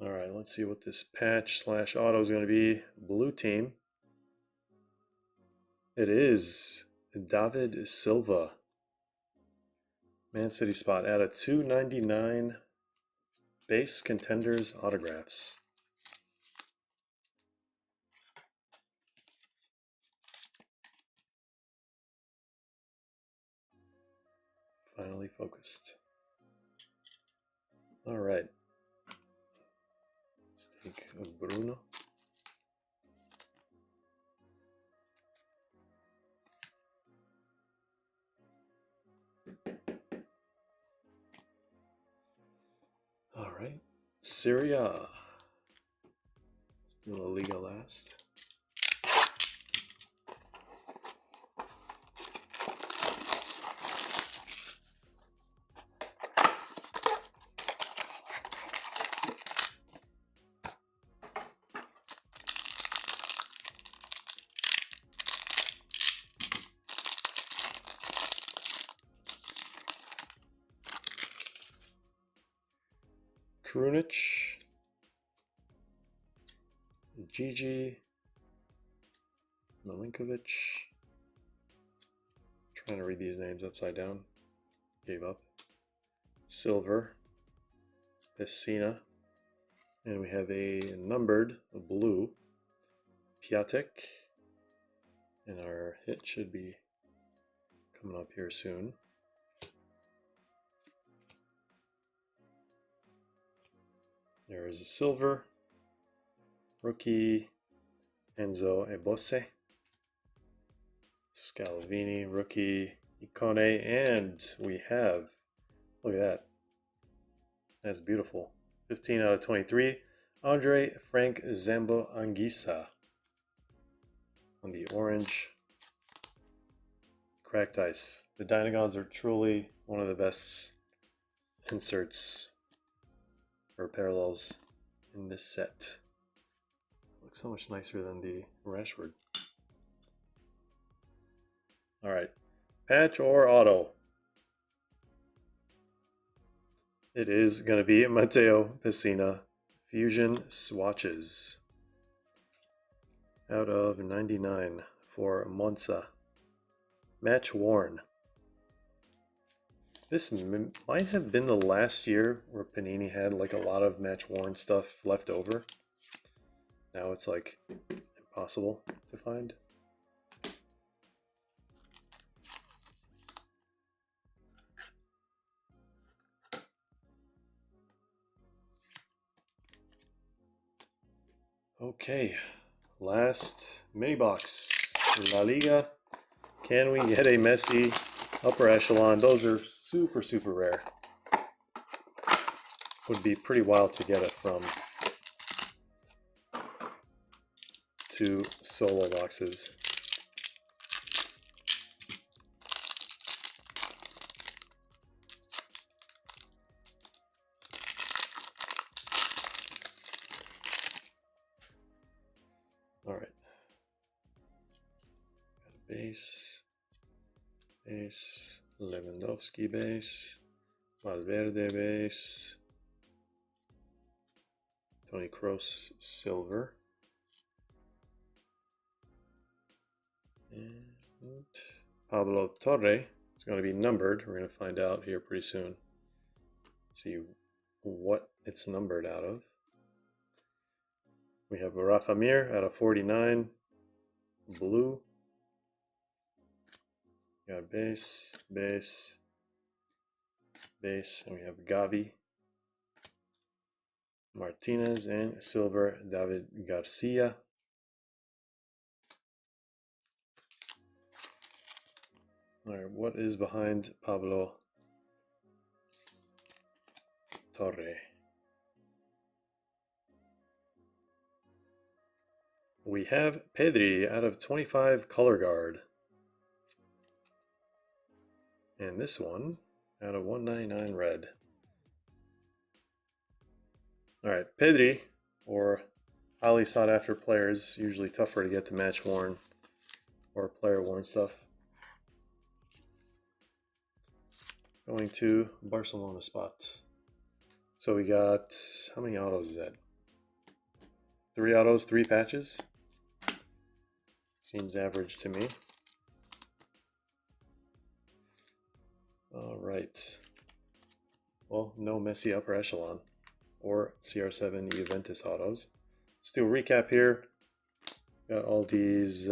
All right, let's see what this patch / auto is going to be. Blue team. It is David Silva. Man City spot at a 299 base contenders autographs. Finally focused. All right. Let's take Bruno. All right. Syria. Let's do La Liga last. Krunic, Gigi, Milinkovic. Trying to read these names upside down. Gave up. Silver, Pessina, and we have a numbered blue Piatek, and our hit should be coming up here soon. There is a silver rookie Enzo Ebose, Scalvini rookie Icone, and we have, look at that, that's beautiful, 15 out of 23, Andre Frank Zambo Anguissa on the orange cracked ice. The Dynagons are truly one of the best inserts or parallels in this set. Looks so much nicer than the Rashford. All right, patch or auto? It is going to be Matteo Pessina Fusion Swatches out of 99 for Monza. Match worn. This might have been the last year where Panini had like a lot of match worn stuff left over. Now it's like impossible to find. Okay, last mini box. La Liga. Can we get a Messi upper echelon? Those are super, super rare. Would be pretty wild to get it from 2 solo boxes. All right. Got a base, Lewandowski base, Valverde base, Toni Kroos silver, and Pablo Torre is going to be numbered. We're going to find out here pretty soon. See what it's numbered out of. We have Rafa Mir out of 49, blue. We got base, base, base, and we have Gavi, Martinez, and silver David Garcia. All right, what is behind Pablo Torre? We have Pedri out of 25 color guard. And this one out of 199 red. Alright, Pedri, or highly sought after players, usually tougher to get the match worn or player worn stuff. Going to Barcelona spot. So we got, how many autos is that? 3 autos, 3 patches. Seems average to me. Alright. Well, no Messi upper echelon or CR7 Juventus autos. Let's do a recap here. Got all these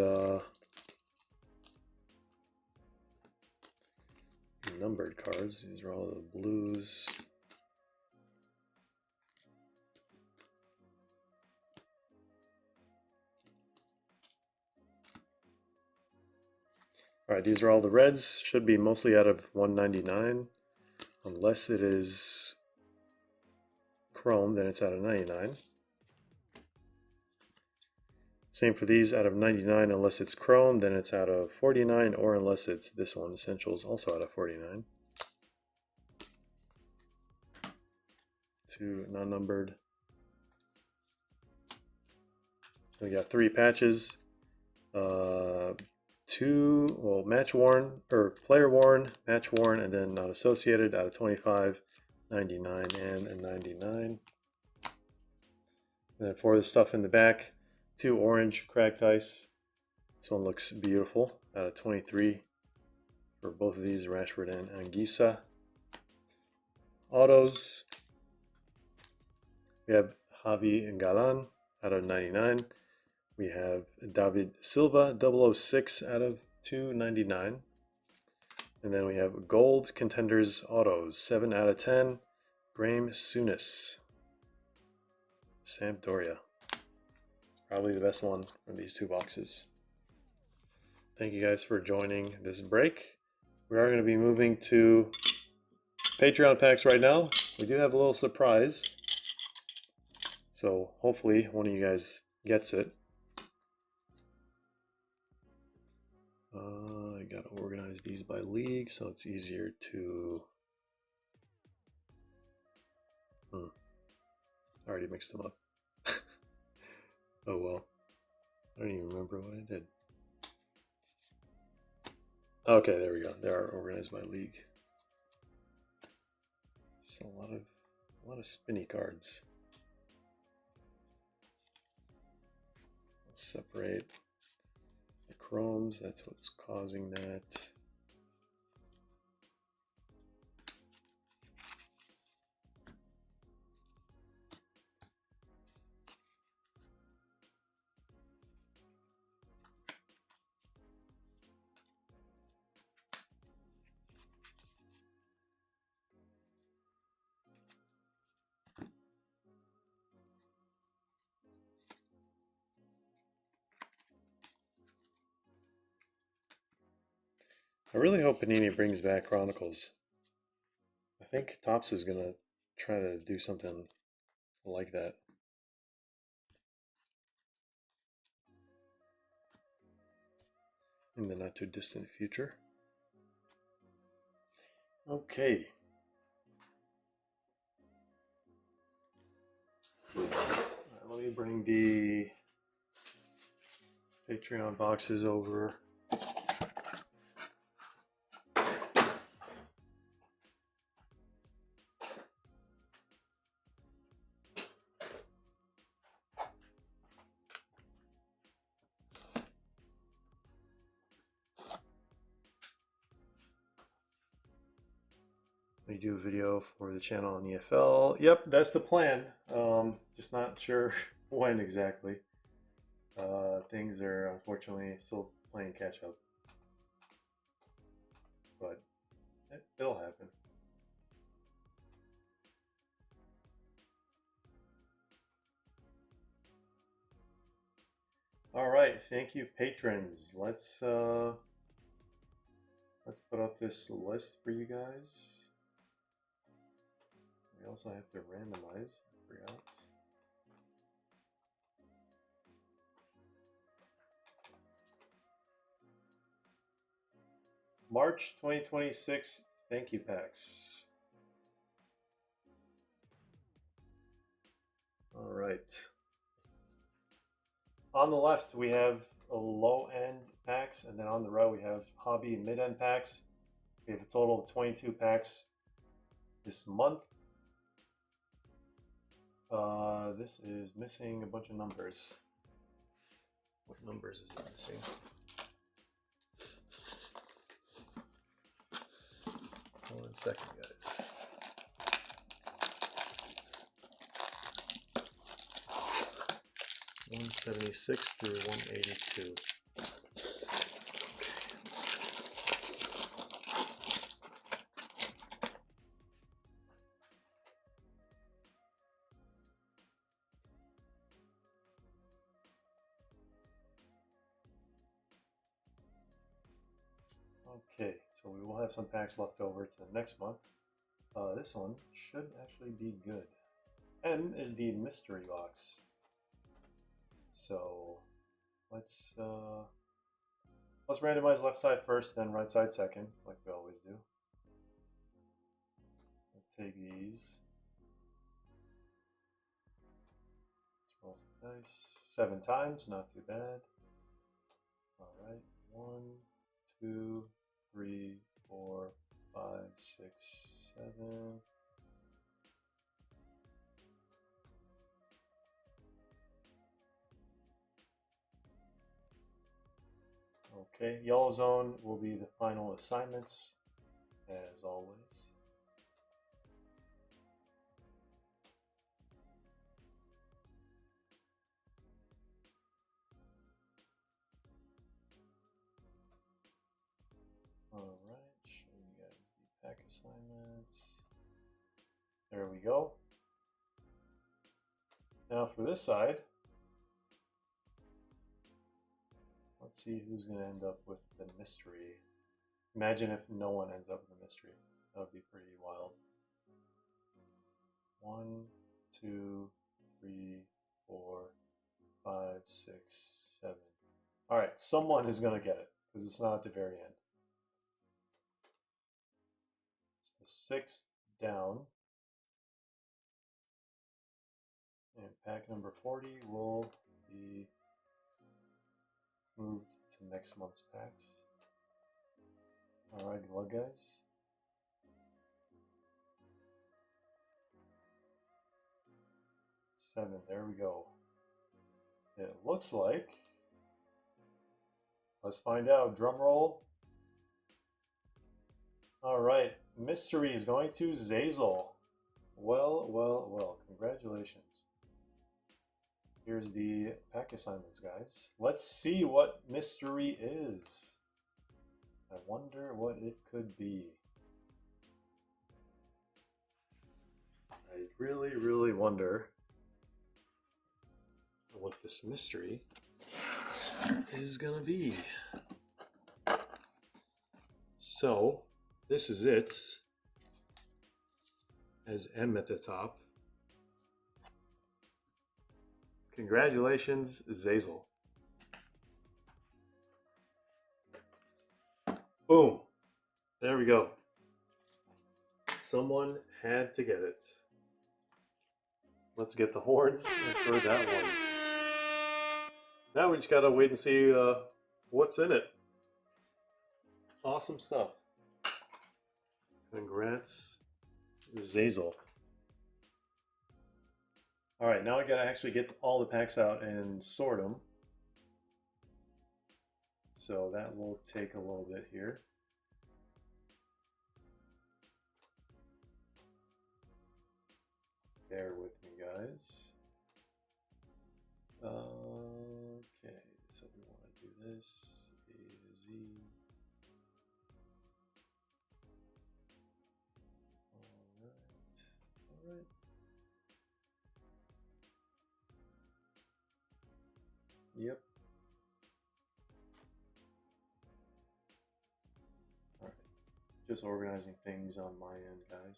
numbered cards. These are all the blues. Alright, these are all the reds. Should be mostly out of 199. Unless it is chrome, then it's out of 99. Same for these, out of 99, unless it's chrome, then it's out of 49, or unless it's this one, essentials, also out of 49. 2 non-numbered. We got 3 patches. 2, well, match worn, or player worn, match worn, and then not associated out of 25, 99, and 99. And then for the stuff in the back, 2 orange cracked ice. This one looks beautiful out of 23 for both of these, Rashford and Anguissa. Autos, we have Javi and Galan out of 99. We have David Silva 006 out of 299. And then we have Gold Contenders Autos 7 out of 10. Graham Souness, Sampdoria. Probably the best one from these 2 boxes. Thank you guys for joining this break. We are going to be moving to Patreon packs right now. We do have a little surprise. So hopefully one of you guys gets it. I gotta organize these by league so it's easier to... I already mixed them up. Oh well. I don't even remember what I did. Okay, there we go. They are organized by league. Just a lot of spinny cards. Let's separate the chromes. That's what's causing that. I really hope Panini brings back Chronicles. I think Topps is going to try to do something like that. In the not too distant future. Okay. Let me bring the Patreon boxes over. We do a video for the channel on EFL. Yep, that's the plan. Just not sure when exactly. Things are unfortunately still playing catch up, but it'll happen. All right, thank you, patrons. Let's put up this list for you guys. We also have to randomize. I forgot. March 2026 thank you packs. All right. On the left, we have a low-end packs, and then on the right, we have hobby and mid-end packs. We have a total of 22 packs this month. This is missing a bunch of numbers. What numbers is it missing? Hold on a second, guys. $176 through $182. Okay, so we will have some packs left over to the next month. This one should actually be good. M is the mystery box. So let's randomize left side first, then right side second, like we always do. Let's take these. Let's roll some dice. 7 times, not too bad. All right, 1, 2, 3, 4, 5, 6, 7. Okay, yellow zone will be the final assignments, as always. All right, show you guys the pack assignments. There we go. Now for this side, let's see who's going to end up with the mystery. Imagine if no one ends up with the mystery. That would be pretty wild. 1, 2, 3, 4, 5, 6, 7. All right, someone is going to get it because it's not at the very end. It's the 6th down. And pack number 40 will be moved to next month's packs. All right, good luck, guys. Seven, there we go. It looks like, let's find out, drum roll. All right, mystery is going to Zazel. Well, well, well, congratulations. Here's the pack assignments, guys. Let's see what mystery is. I wonder what it could be. I really, really wonder what this mystery is gonna be. So, this is it. As M at the top. Congratulations, Zazel. Boom. There we go. Someone had to get it. Let's get the horns for that one. Now we just gotta wait and see what's in it. Awesome stuff. Congrats, Zazel. All right, now I gotta actually get all the packs out and sort them. So that will take a little bit here. Bear with me, guys. Okay, so we want to do this. A to Z. All right. Yep. All right. Just organizing things on my end, guys.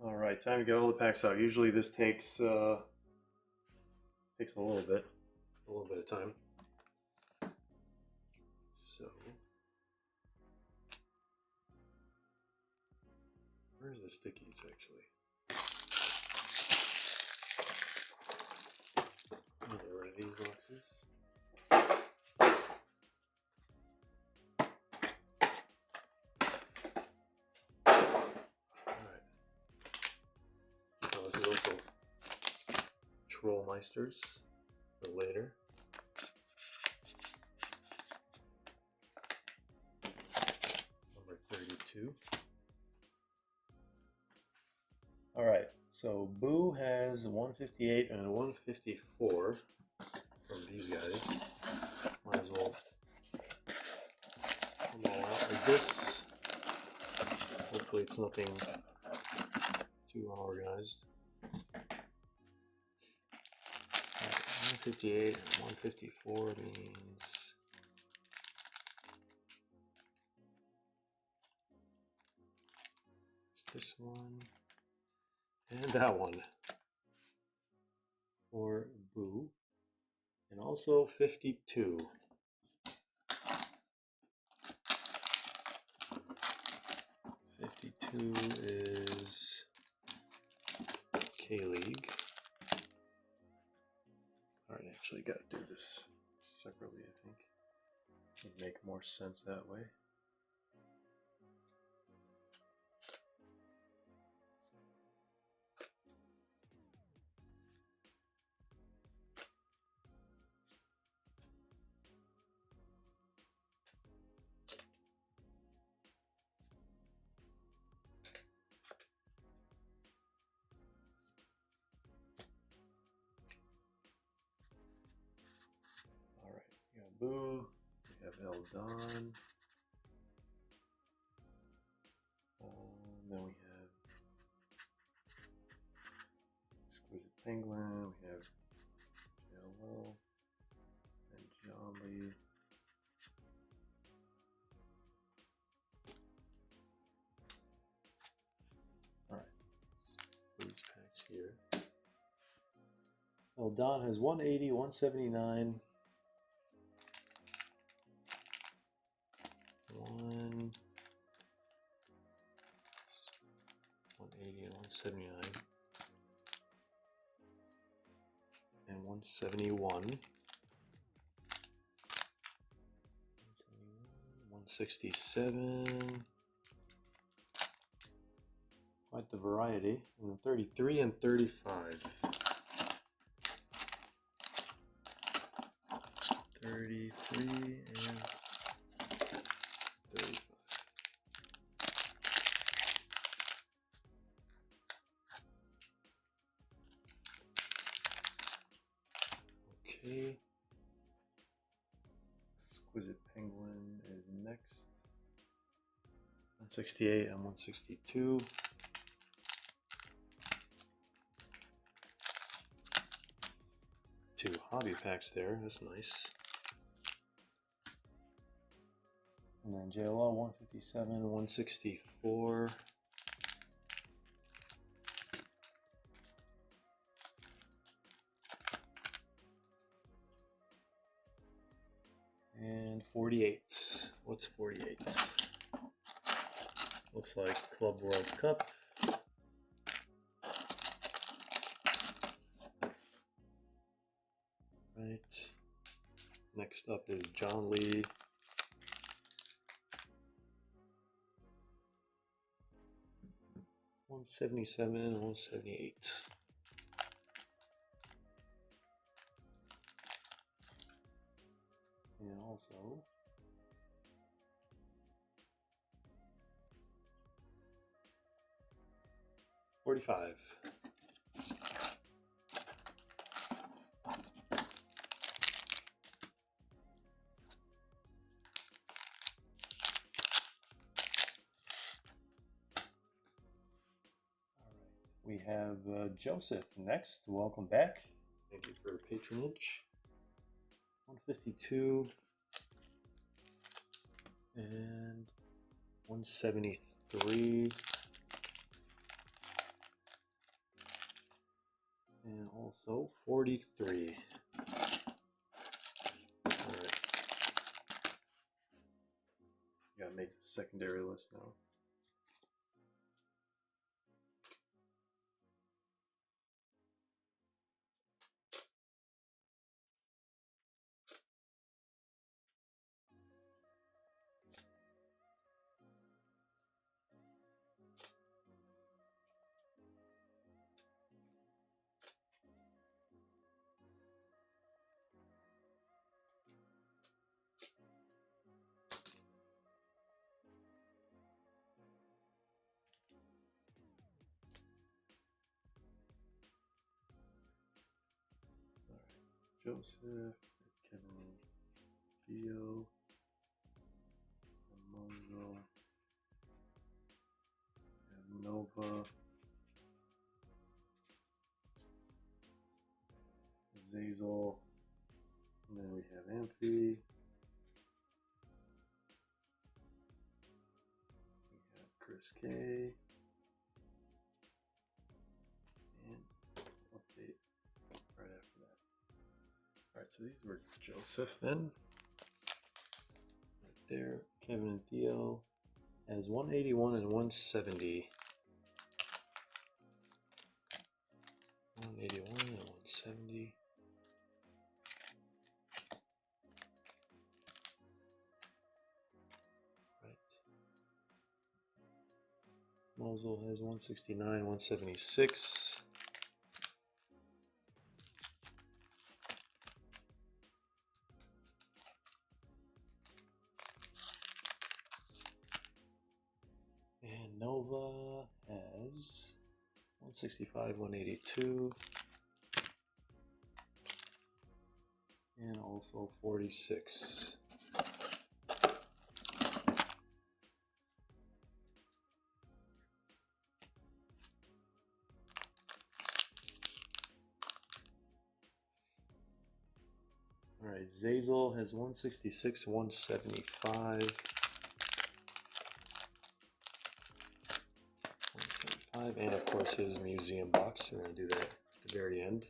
All right, time to get all the packs out. Usually this takes a little bit of time. So, where's the stickies actually? Get rid of these boxes. Alright. Oh, this is also Trollmeisters for later. Number 32. Alright, so Boo has 158 and 154 from these guys. Might as well come all out like this. Hopefully it's nothing too unorganized. 158 and 154 means this one and that one for Boo, and also 52. Is K-League. Alright, actually got to do this separately, I think. It'd make more sense that way. Boo, we have Eldon, then we have Exquisite Penguin, we have JLO, and John Lee. Alright, Boo's packs here. Eldon has 180, 179. 180 and 179 and 171, 167, quite the variety, and 33 and 35. 33 and 35. Okay. Exquisite Penguin is next. 168 and 162. Two hobby packs there, that's nice. And then JLO 157, 164. And 48. What's 48? Looks like Club World Cup. Right. Next up is John Lee. $177, $178. And also $45. We have Joseph next. Welcome back. Thank you for your patronage. 152 and 173 And also 43. Alright. Gotta make the secondary list now. Joseph, Kevin, Theo, Mongo, and Nova, Zazel, and then we have Amphi, we have Chris K, and update right after that. Alright, so these were Joseph then. Right there. Kevin and Theo has 181 and 170. 181 and 170. Right. Mosul has 169, 176. And Nova has 165, 182. And also 46. All right, Zazel has 166, 175. 175, and of course his museum box. We're going to do that at the very end.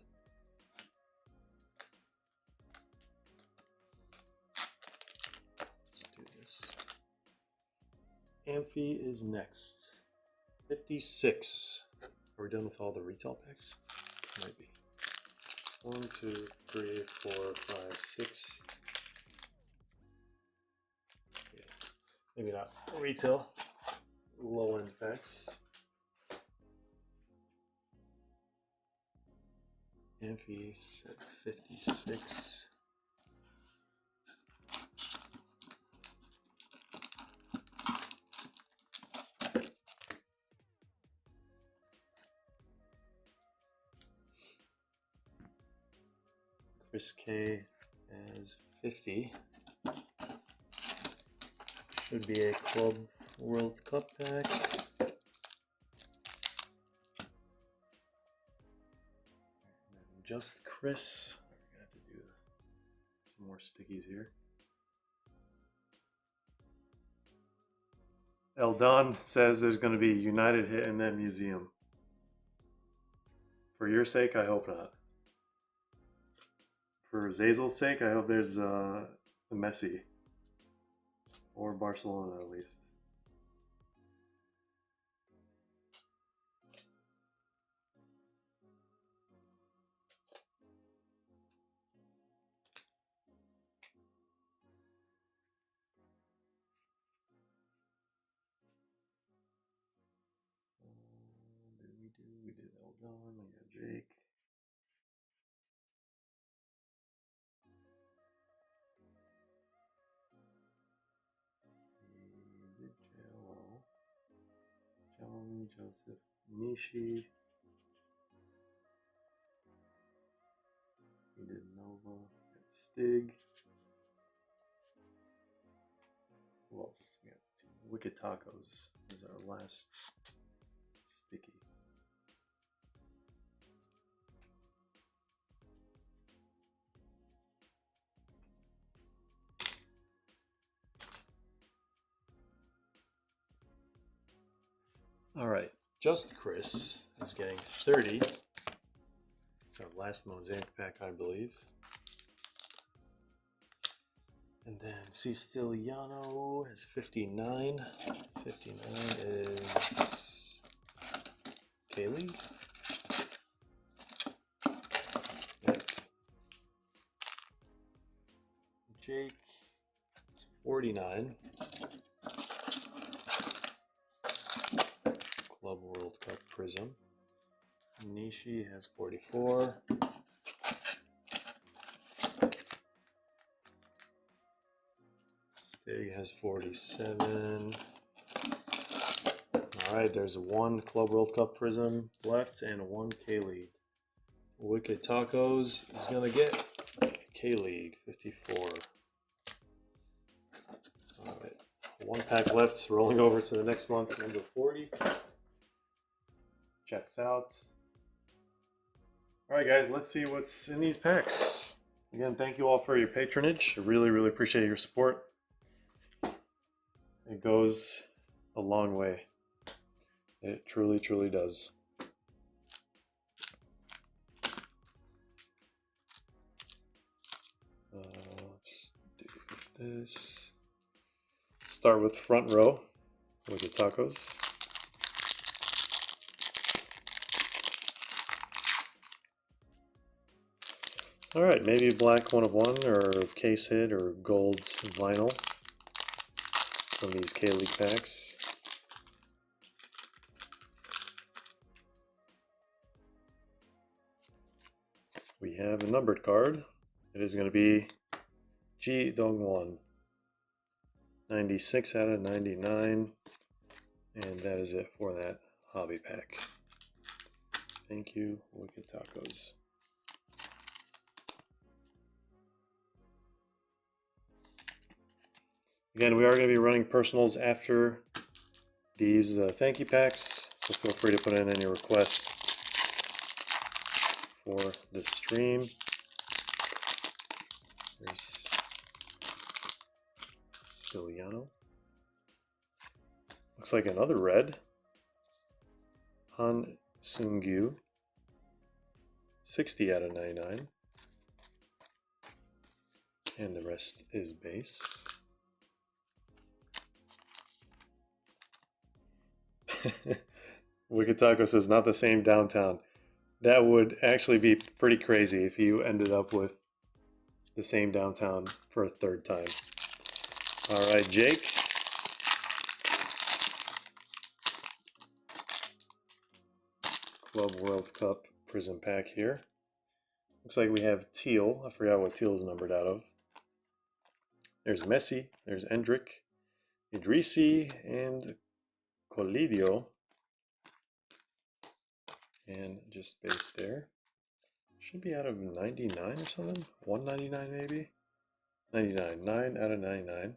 Let's do this. Amphi is next. 56. Are we done with all the retail packs? Might be. 1, 2, 3, 4, 5, 6. Yeah, maybe not retail. Low end packs. Amphi at 56. Chris K has 50. Should be a Club World Cup pack. And just Chris. We're gonna have to do some more stickies here. Eldon says there's going to be a United hit in that museum. For your sake, I hope not. For Zazel's sake, I hope there's a Messi. Or Barcelona, at least. We did Eldon, we got Jake. We did Jello. John, Joseph, Nishi. We did Nova, got Stig. Who else? We got Wicked Tacos is our last sticky. All right, just Chris is getting 30. So Our last mosaic pack, I believe. And then Siciliano has 59. 59 is K-League. Yep. Jake, it's 49. Club World Cup Prizm. Nishi has 44. Stig has 47. Alright, there's one Club World Cup Prizm left and one K-League. Wicked Tacos is going to get K-League 54. Alright, one pack left, rolling over to the next month, number 40. Checks out. Alright guys, let's see what's in these packs. Again, thank you all for your patronage. I really, really appreciate your support. It goes a long way. It truly, truly does. Let's do this. Start with front row with the tacos. Alright, maybe black 1 of 1 or case hit or gold vinyl from these K-League packs. We have a numbered card. It is going to be Ji Dongwon. 96 out of 99. And that is it for that hobby pack. Thank you, Wicked Tacos. Again, we are going to be running personals after these thank you packs, so feel free to put in any requests for the stream. There's Stiliano. Looks like another red. Han Seung-gyu. 60 out of 99. And the rest is base. Wicked Taco says not the same downtown. That would actually be pretty crazy if you ended up with the same downtown for a third time. All right, Jake. Club World Cup Prizm pack here. Looks like we have teal. I forgot what teal is numbered out of. There's Messi. There's Endrick, Idrisi, and Colidio. And just base there. Should be out of 99 or something. 199 maybe. 99. 9 out of 99.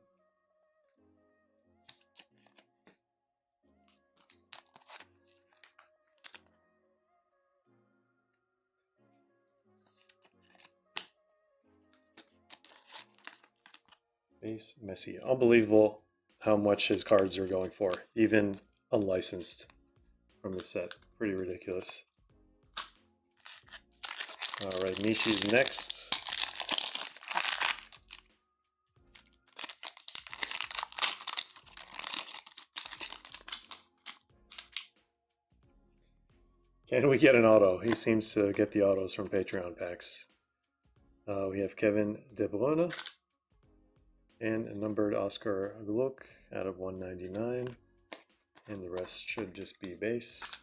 Base Messi. Unbelievable how much his cards are going for, even unlicensed from the set. Pretty ridiculous. Alright, Nishi's next. Can we get an auto? He seems to get the autos from Patreon packs. We have Kevin De Bruyne and a numbered Oscar Gluck out of 199. And the rest should just be base.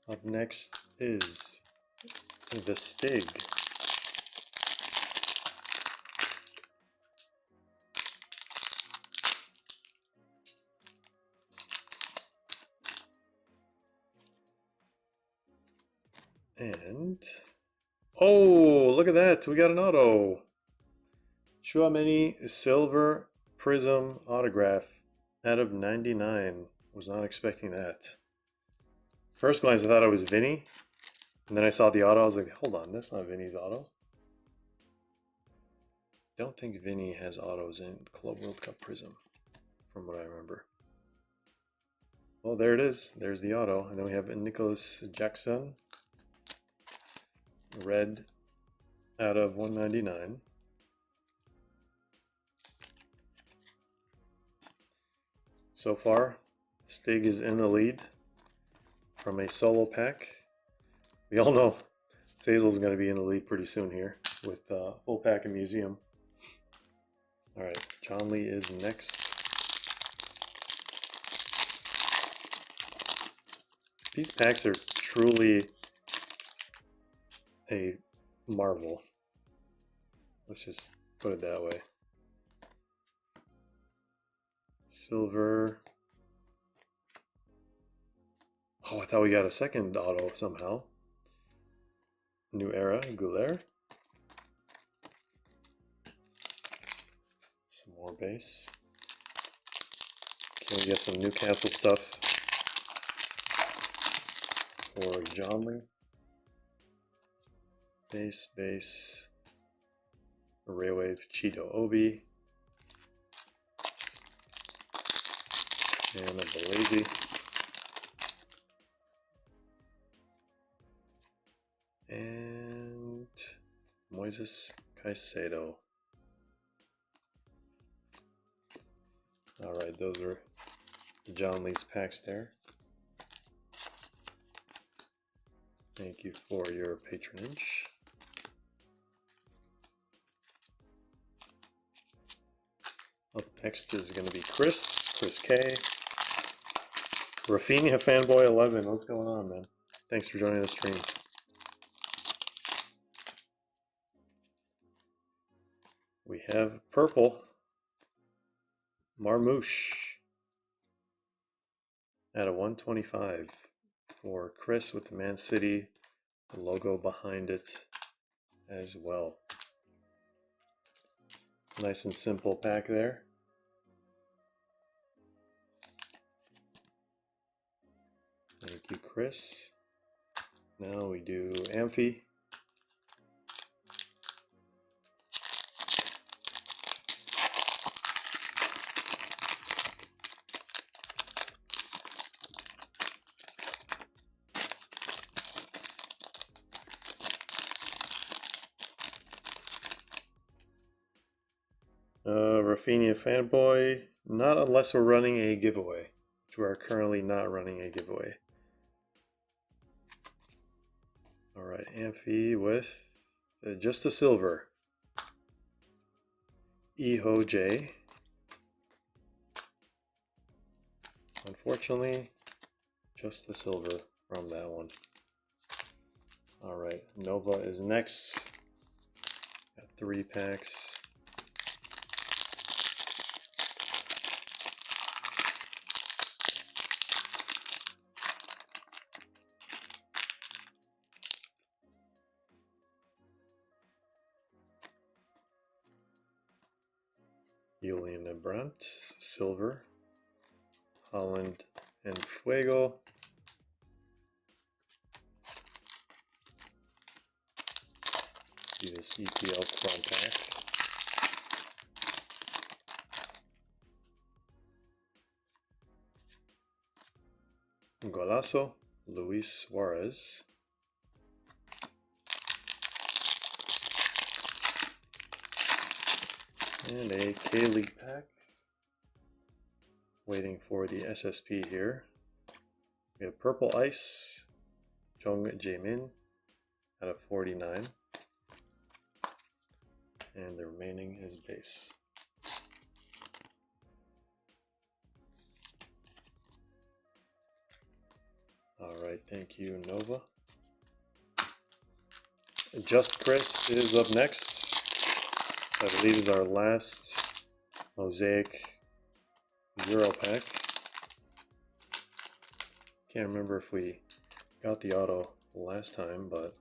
Up next is the Stig. And, oh, look at that. We got an auto. Chouameni Silver Prizm autograph out of 99. Was not expecting that. First glance, I thought it was Vinny. And then I saw the auto. I was like, hold on, that's not Vinny's auto. don't think Vinny has autos in Club World Cup Prizm, from what I remember. Well, there it is. There's the auto. And then we have Nicholas Jackson, red out of 199. So far, Stig is in the lead from a solo pack. We all know Zazel's going to be in the lead pretty soon here with full pack and museum. All right, John Lee is next. These packs are truly a marvel. Let's just put it that way. Silver. Oh, I thought we got a second auto somehow. New Era, Gouler. Some more base. Can we get some Newcastle stuff for John Lee? Base. Raywave, Cheeto Obi. And a Belazy. And Moises Caicedo. Alright, those are John Lee's packs there. Thank you for your patronage. Up next is going to be Chris K. Rafinha Fanboy 11. What's going on, man? Thanks for joining the stream. We have purple Marmouche at a 125 for Chris with the Man City logo behind it as well. Nice and simple pack there. Thank you, Chris. Now we do Amphi. Rafinha Fanboy, not unless we're running a giveaway, which we are currently not running a giveaway. Alright, Amphi with just a silver. Eho J. Unfortunately, just the silver from that one. Alright, Nova is next. Got 3 packs. Julian Brandt, silver. Holland and Fuego. See this EPL Prizm pack. Golazo, Luis Suarez. And a K-League pack. Waiting for the SSP here. We have Purple Ice, Jung Jae-min out of 49. And the remaining is base. Alright, thank you, Nova. Just Chris is up next. I believe is our last Mosaic Euro pack. Can't remember if we got the auto last time, but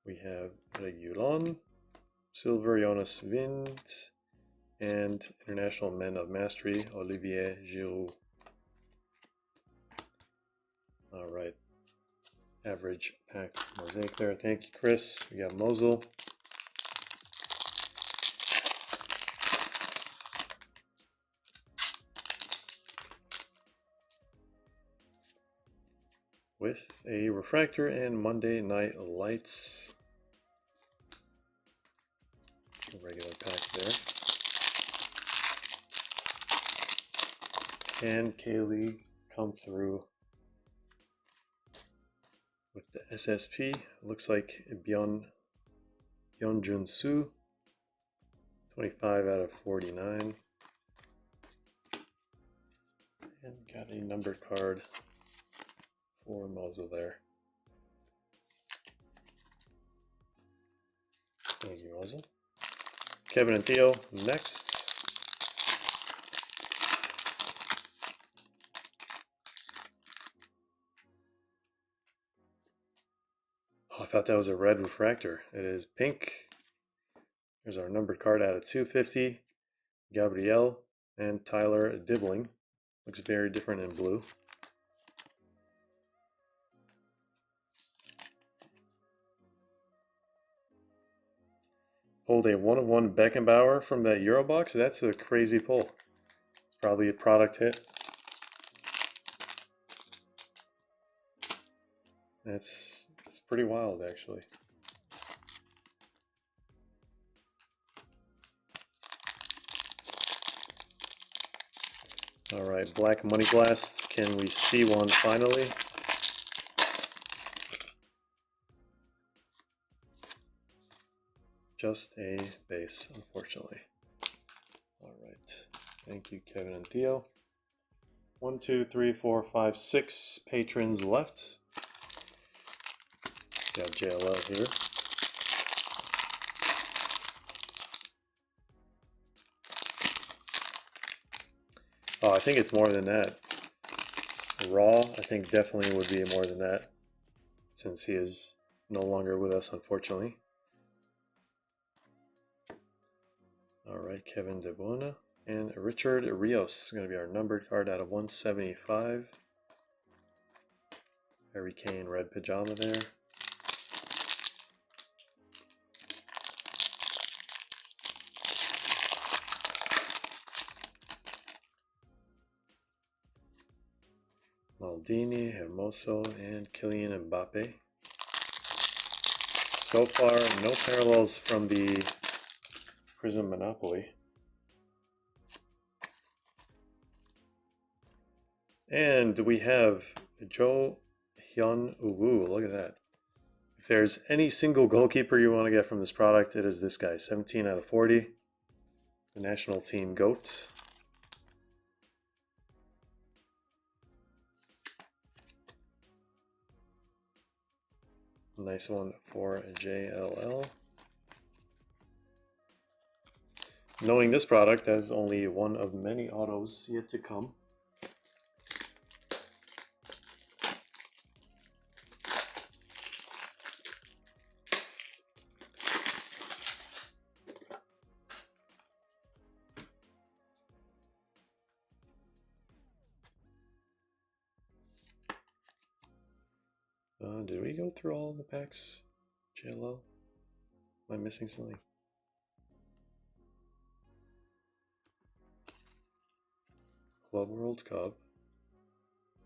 we have Regulon, Silver Jonas Wind, and International Men of Mastery, Olivier Giroud. Alright, average pack mosaic there. Thank you, Chris. We got Mosul. With a refractor and Monday Night Lights. A regular pack there. Can K-League come through with the SSP? Looks like Byung-Jun Soo, 25 out of 49. And got a number card for Mosul there. Thank you, Mosul. Kevin and Theo next. Oh, I thought that was a red refractor. It is pink. There's our numbered card out of 250. Gabrielle and Tyler Dibbling. Looks very different in blue. Pulled a 1-of-1 Beckenbauer from that Euro box. That's a crazy pull. Probably a product hit. It's pretty wild, actually. All right, Black Money Blast. Can we see one finally? Just a base, unfortunately. All right. Thank you, Kevin and Theo. 1, 2, 3, 4, 5, 6 patrons left. Got JLL here. Oh, I think it's more than that. Raw, I think definitely would be more than that, since he is no longer with us, unfortunately. All right, Kevin De Bona and Richard Rios is going to be our numbered card out of 175. Harry Kane red pajama there. Maldini, Hermoso, and Kylian Mbappe. So far, no parallels from the Prizm Monopoly. And we have Jo Hyun Woo. Look at that. If there's any single goalkeeper you want to get from this product, it is this guy. 17 out of 40. The national team GOAT. Nice one for JLL. Knowing this product, that is only one of many autos yet to come. Did we go through all the packs? JLL? Am I missing something? Club World Cup.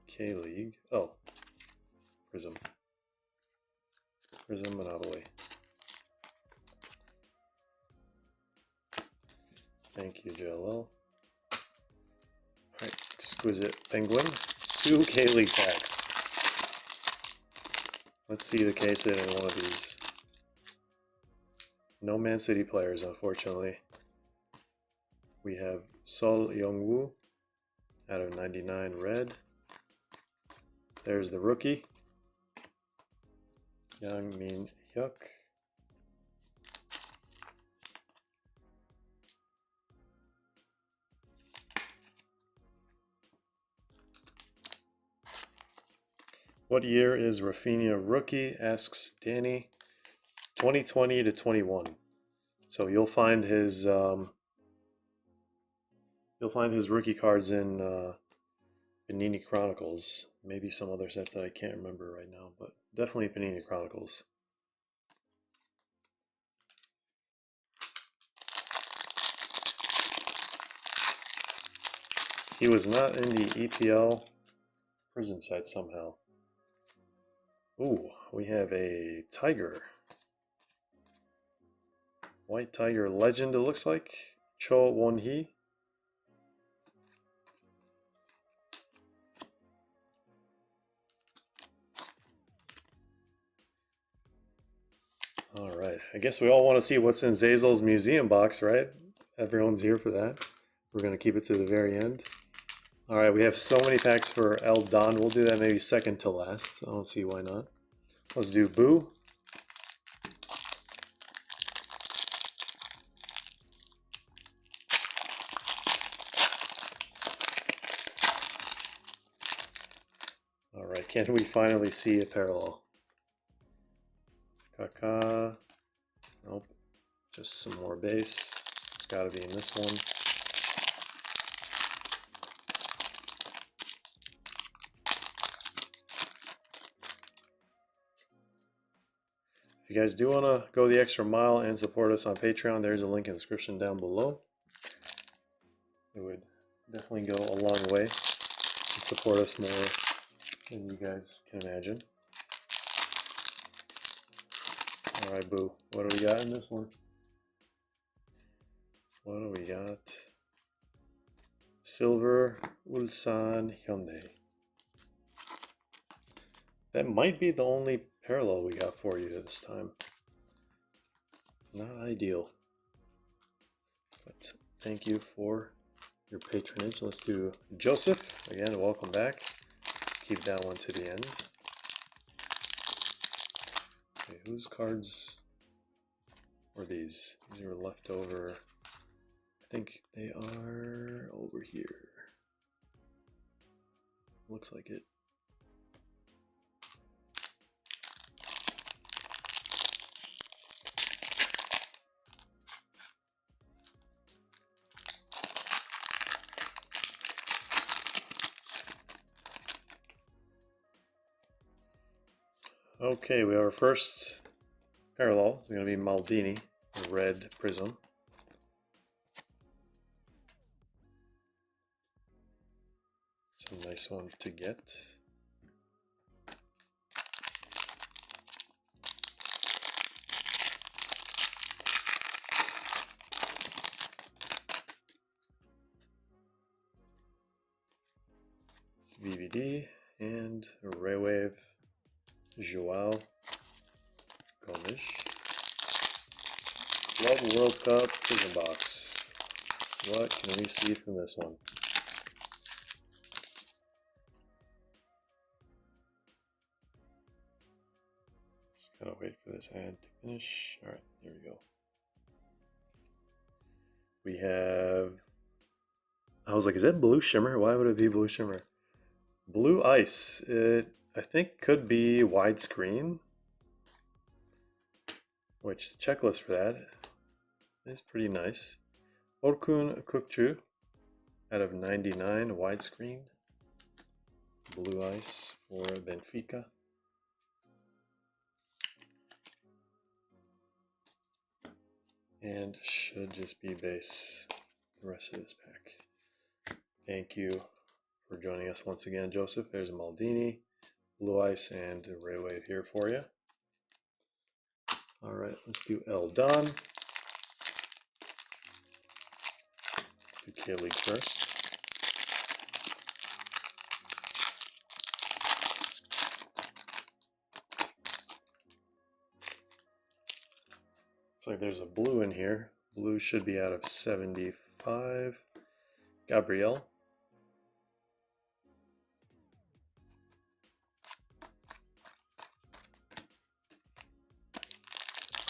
K-League. Oh. Prizm. Prizm Monopoly. Thank you, JLL. Alright, Exquisite Penguin. 2 K-League packs. Let's see the case in one of these. No Man City players, unfortunately. We have Sol Young-woo out of 99 red. There's the rookie. Yang Min Hyuk. What year is Rafinha rookie? Asks Danny. 2020 to 21. So you'll find his rookie cards in Panini Chronicles. Maybe some other sets that I can't remember right now, but Definitely Panini Chronicles. He was not in the EPL Prizm set somehow. Ooh, we have a Tiger. White Tiger Legend, it looks like. Cho Won-hee. Alright, I guess we all want to see what's in Zazel's museum box, right? Everyone's here for that. We're going to keep it to the very end. Alright, we have so many packs for El Don. We'll do that maybe second to last. I don't see why not. Let's do Boo. Alright, can we finally see a parallel? Kaka. Nope. Just some more base. It's got to be in this one. If you guys do want to go the extra mile and support us on Patreon, there's a link in the description down below. It would definitely go a long way and support us more than you guys can imagine. Alright, Boo. What do we got in this one? What do we got? Silver Ulsan Hyundai. That might be the only parallel we got for you this time. Not ideal. But thank you for your patronage. Let's do Joseph. Again, welcome back. Keep that one to the end. Okay, whose cards were these? These were left over. I think they are over here. Looks like it. Okay, we have our first parallel. It's going to be Maldini, the red Prizm. It's a nice one to get. It's VVD and a Raywave Joao Gomes. Club World Cup Prizm Box. What can we see from this one? Just gotta wait for this ad to finish. Alright, there we go. We have... I was like, is that Blue Shimmer? Why would it be Blue Shimmer? Blue Ice. It, I think, could be widescreen. Which the checklist for that is pretty nice. Orkun Kukcu out of 99 widescreen. Blue Ice for Benfica. And should just be base the rest of this pack. Thank you for joining us once again, Joseph. There's a Maldini, Blue Ice, and a Raywave here for you. Alright, let's do El Don. Do K-League first. Looks like there's a blue in here. Blue should be out of 75. Gabriel.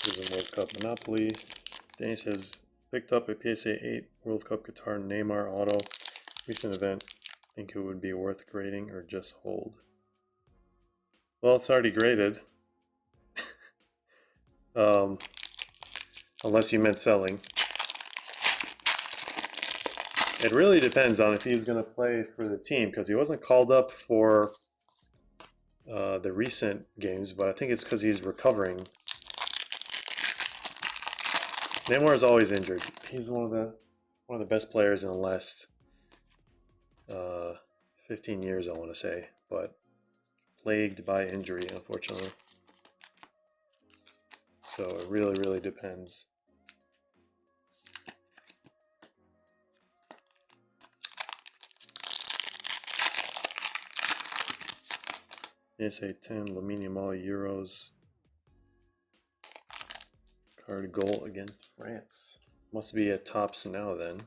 There's a World Cup Monopoly. Danny says, picked up a PSA 8 World Cup Qatar Neymar auto. Recent event. Think it would be worth grading or just hold? Well, it's already graded. Unless you meant selling. It really depends on if he's going to play for the team, because he wasn't called up for the recent games, but I think it's because he's recovering. Neymar is always injured. He's one of the best players in the last 15 years, I want to say, but plagued by injury, unfortunately. So it really, really depends. ESA 10, Lamine Yamal Euros. Card goal against France. Must be at tops now then,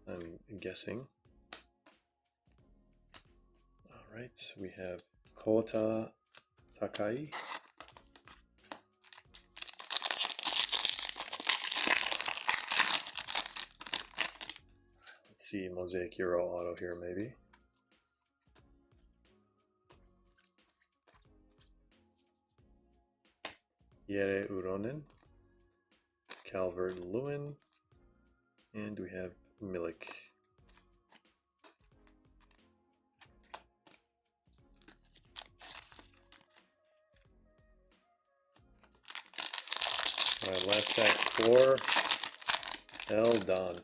I'm guessing. Alright, we have Kota Takai. Let's see, Mosaic Euro auto here maybe. Yere Uronen, Calvert-Lewin, and we have Milik. Alright, last pack for El Don.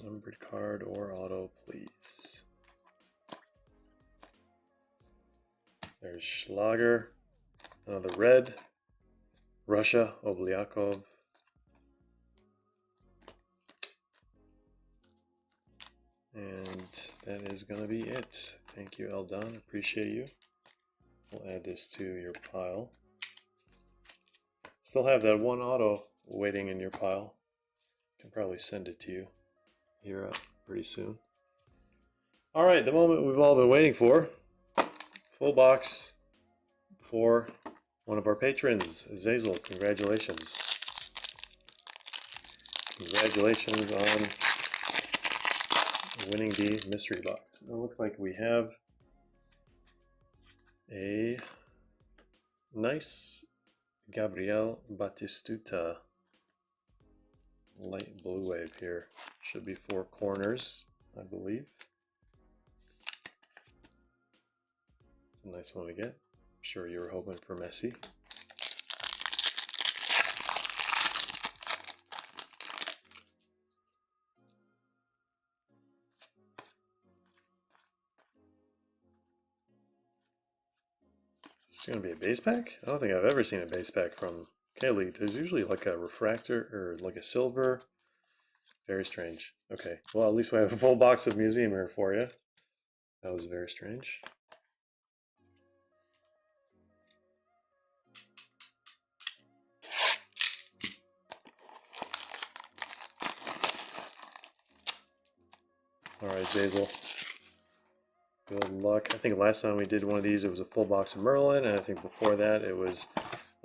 Numbered card or auto, please. There's Schlager, another red, Russia, Obliakov, and that is going to be it. Thank you, Eldon. Appreciate you. We'll add this to your pile. Still have that one auto waiting in your pile. Can probably send it to you here pretty soon. All right, the moment we've all been waiting for. Full box for one of our patrons, Zazel. Congratulations. Congratulations on winning the mystery box. It looks like we have a nice Gabriel Batistuta light blue wave here. Should be 4 corners, I believe. It's a nice one to get. I'm sure you were hoping for Messi. It's going to be a base pack? I don't think I've ever seen a base pack from K-League. There's usually like a refractor or like a silver. Very strange. Okay, well at least we have a full box of Museum here for you. That was very strange. Alright, Zazel. Good luck. I think last time we did one of these, it was a full box of Merlin, and I think before that it was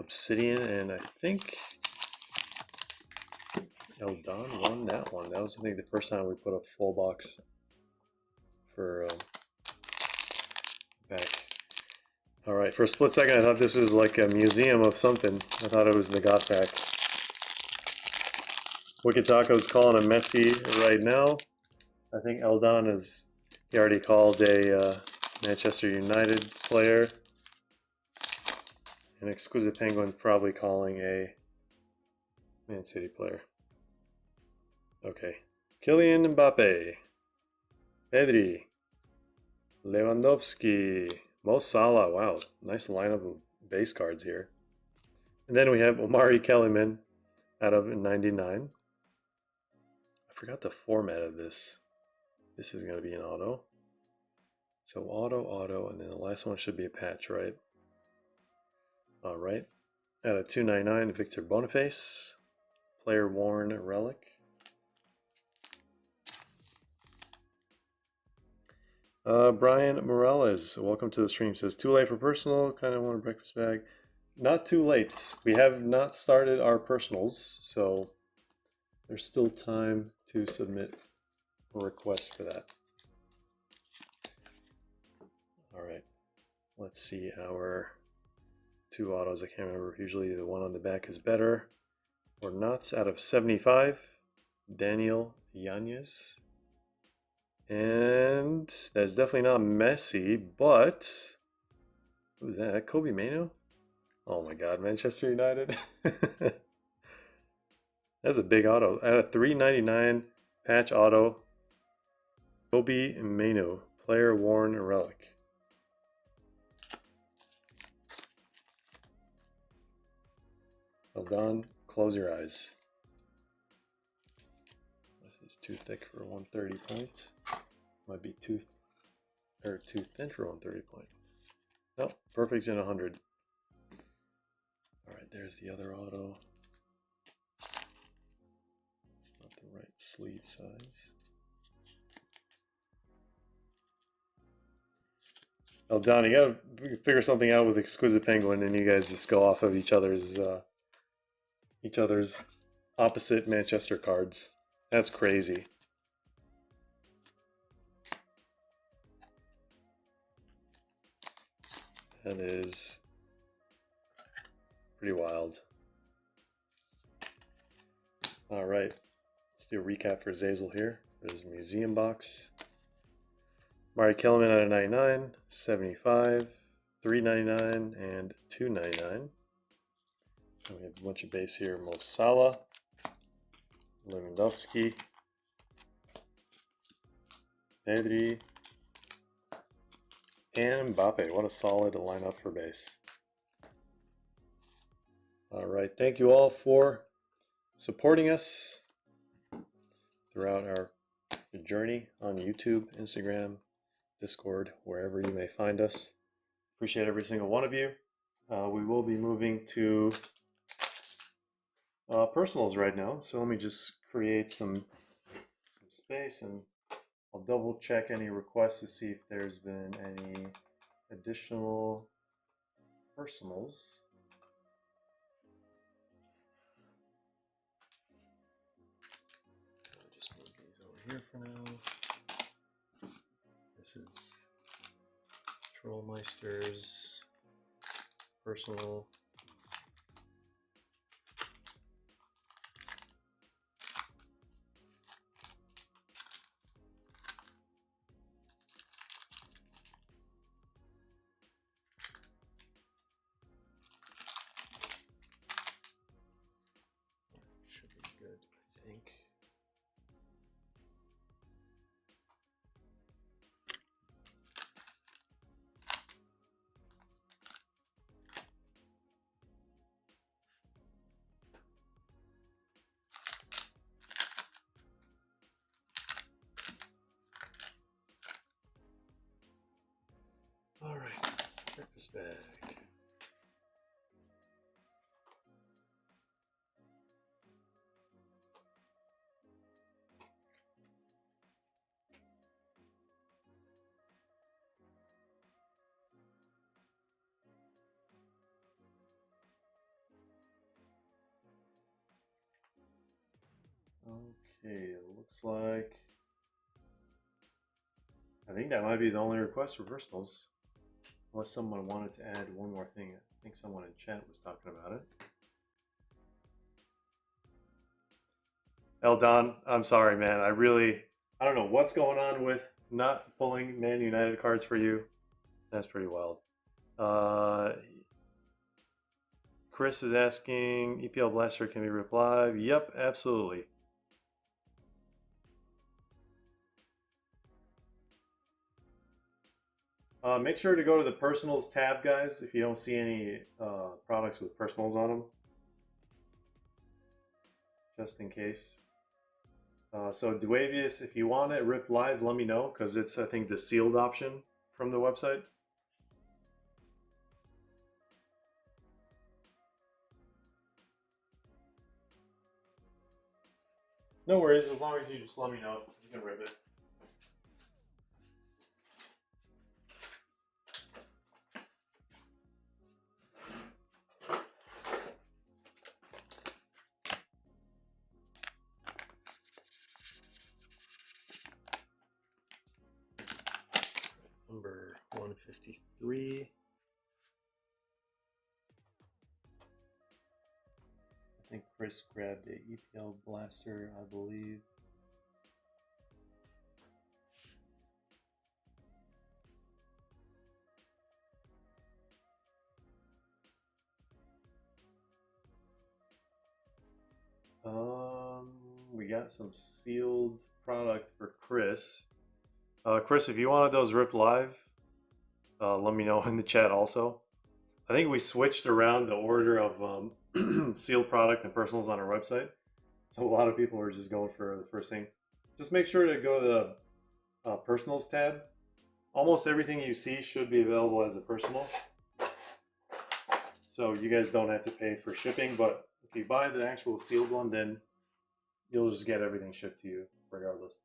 Obsidian, and I think Eldon won that one. That was, I think, the first time we put a full box for back. Alright, for a split second I thought this was like a museum of something. I thought it was the God pack. Wicked Taco's calling a Messi right now. I think Eldon is, he already called a Manchester United player. And Exquisite Penguin probably calling a Man City player. Okay. Kylian Mbappe. Pedri. Lewandowski. Mo Salah. Wow, nice lineup of base cards here. And then we have Omari Kellyman out of 99. I forgot the format of this. This is going to be an auto. So auto, and then the last one should be a patch, right? All right. Out of 299, Victor Boniface. Player worn relic. Brian Morales, welcome to the stream. Says, too late for personal, kind of want a breakfast bag. Not too late. We have not started our personals, so there's still time to submit a request for that. All right, let's see our 2 autos. I can't remember. Usually the one on the back is better or not. Out of 75, Daniel Yanez. And that's definitely not Messi, but who's that? Kobe Mano? Oh my God, Manchester United. That's a big auto. At a 399 patch auto, Kobe Mano, player worn relic. Well done. Close your eyes. This is too thick for 130 points. Might be too thin for 130 points. Nope, perfect's in 100. All right, there's the other auto. It's not the right sleeve size. Oh, Don, you gotta figure something out with Exquisite Penguin, and you guys just go off of each other's opposite Manchester cards. That's crazy. That is pretty wild. All right, let's do a recap for Zazel here. There's a museum box. Mari Kellerman out of 99, 75, 399, and 299. And we have a bunch of base here. Mo Salah, Lewandowski, Pedri, and Mbappe. What a solid lineup for base. All right, thank you all for supporting us throughout our journey on YouTube, Instagram, Discord, wherever you may find us. Appreciate every single one of you. We will be moving to personals right now, so let me just create some space, and I'll double check any requests to see if there's been any additional personals. I'll just move these over here for now. This is Trollmeister's personal. Should be good, I think. All right, breakfast bag. Okay, it looks like I think that might be the only request for personals. Unless someone wanted to add one more thing. I think someone in chat was talking about it. Eldon, I'm sorry, man. I don't know what's going on with not pulling Man United cards for you. That's pretty wild. Chris is asking, EPL Blaster can be replied. Yep, absolutely. Make sure to go to the personals tab, guys, if you don't see any products with personals on them. Just in case. So Duavius, if you want it ripped live, let me know, because it's, I think, the sealed option from the website. No worries, as long as you just let me know, you can rip it. Number 153. I think Chris grabbed a EPL Blaster, I believe. We got some sealed product for Chris. Chris, if you wanted those ripped live, let me know in the chat also. I think we switched around the order of sealed product and personals on our website. So a lot of people are just going for the first thing. Just make sure to go to the personals tab. Almost everything you see should be available as a personal. So you guys don't have to pay for shipping, but if you buy the actual sealed one, then you'll just get everything shipped to you regardless.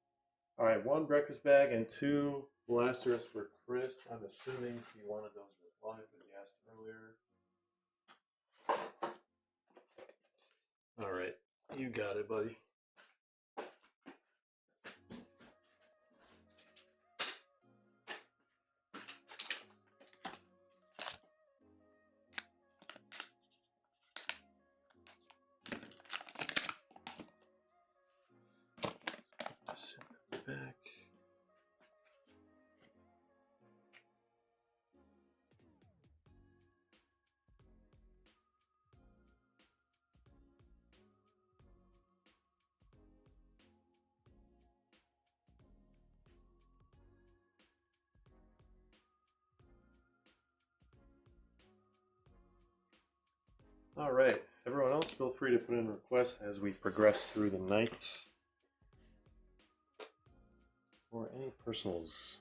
All right, 1 breakfast bag and 2 blasters for Chris. I'm assuming he wanted those live because he asked earlier. All right, you got it, buddy. Send it back. All right, everyone else, feel free to put in requests as we progress through the night. Or any personals.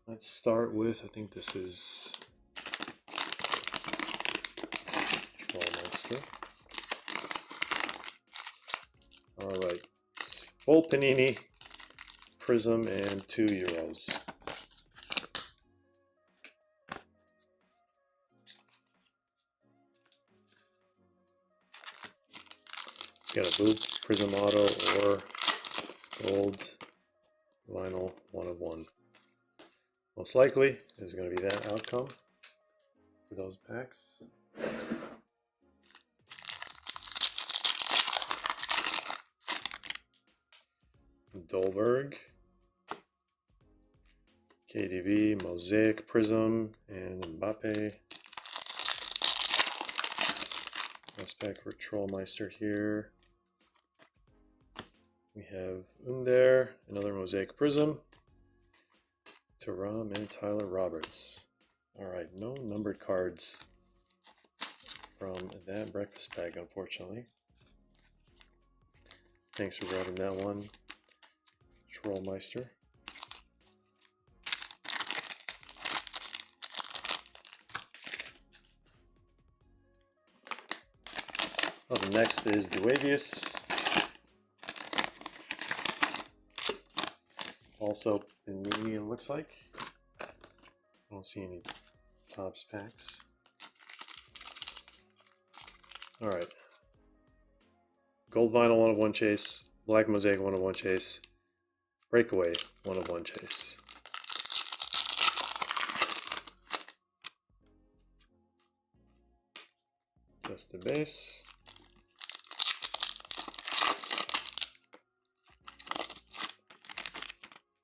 Let's start with, I think this is Monster. All right, full Panini, Prizm, and 2 euros. It's got a Boop, Prizm Auto, or Gold Vinyl 1 of 1. Most likely is going to be that outcome for those packs. Dolberg, KDV, Mosaic, Prizm, and Mbappe. Last pack for Trollmeister here. We have Under, another Mosaic Prizm, Thuram, and Tyler Roberts. Alright, no numbered cards from that breakfast bag, unfortunately. Thanks for grabbing that one, Trollmeister. Up next is Duavius. Also Panini, it looks like. I don't see any Topps packs. Alright. Gold Vinyl 1 of 1 chase. Black Mosaic 1 of 1 chase. Breakaway 1 of 1 chase. Just the base.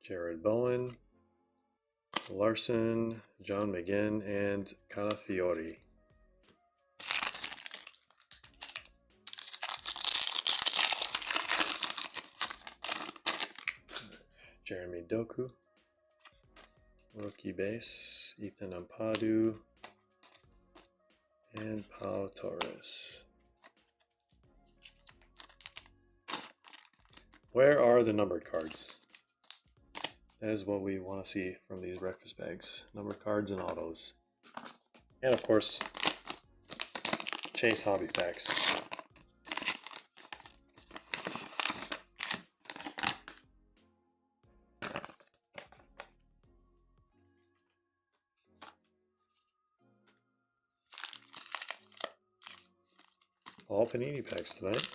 Jared Bowen, Larson, John McGinn, and Calafiori. Jeremy Doku, rookie base, Ethan Ampadu, and Pau Torres. Where are the numbered cards? That is what we want to see from these breakfast bags. Numbered cards and autos. And of course, Chase Hobby packs. All Panini packs tonight.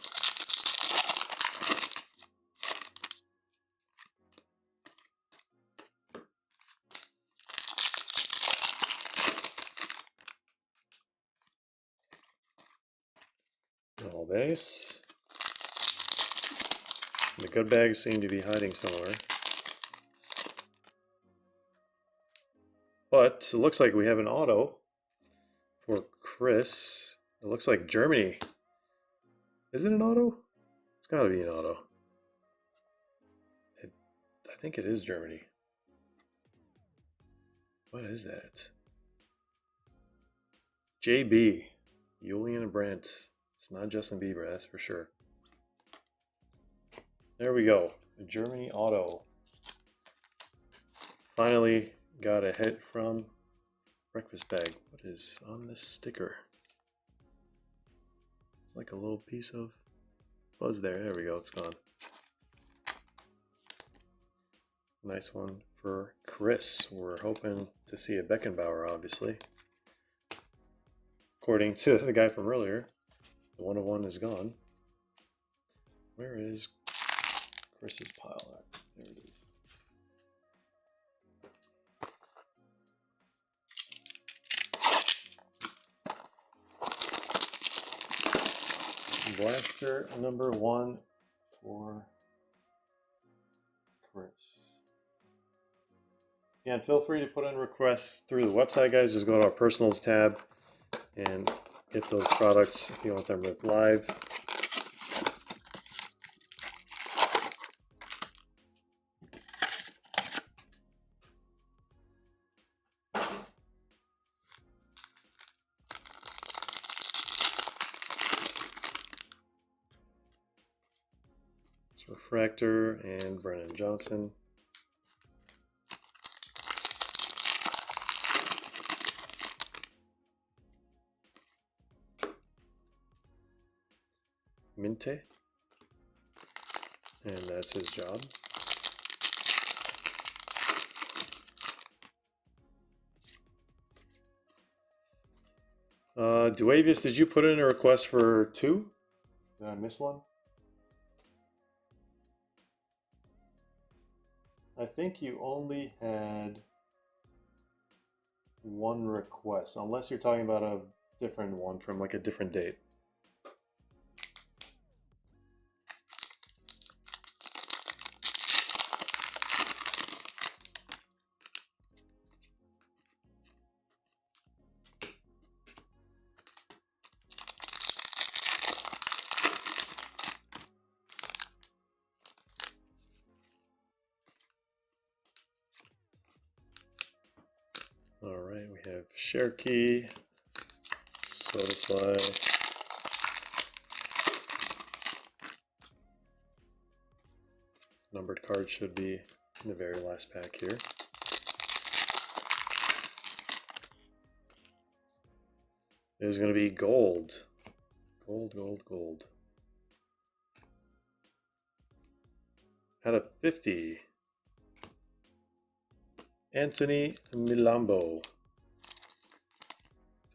All base. The good bags seem to be hiding somewhere. But it looks like we have an auto for Chris. It looks like Germany. Is it an auto? got to be an auto. I think it is Germany. What is that? JB. Julian Brandt. It's not Justin Bieber, that's for sure. There we go. A Germany auto. Finally got a hit from Breakfast Bag. What is on this sticker? It's like a little piece of fuzz there. There we go. It's gone. Nice one for Chris. We're hoping to see a Beckenbauer, obviously. According to the guy from earlier, the 101 is gone. Where is Chris's pile at? There it is. Blaster number 1 for Chris. Yeah, and feel free to put in requests through the website, guys. Just go to our personals tab and get those products if you want them ripped live. It's Refractor and Brennan Johnson. Minte, and that's his job. Duavius, did you put in a request for 2? Did I miss one? I think you only had 1 request, unless you're talking about a different one from like a different date. All right, we have Cherokee, Sotoslai, numbered card should be in the very last pack here. There's going to be gold. Gold, gold, gold. Out of 50. Anthony Milambo.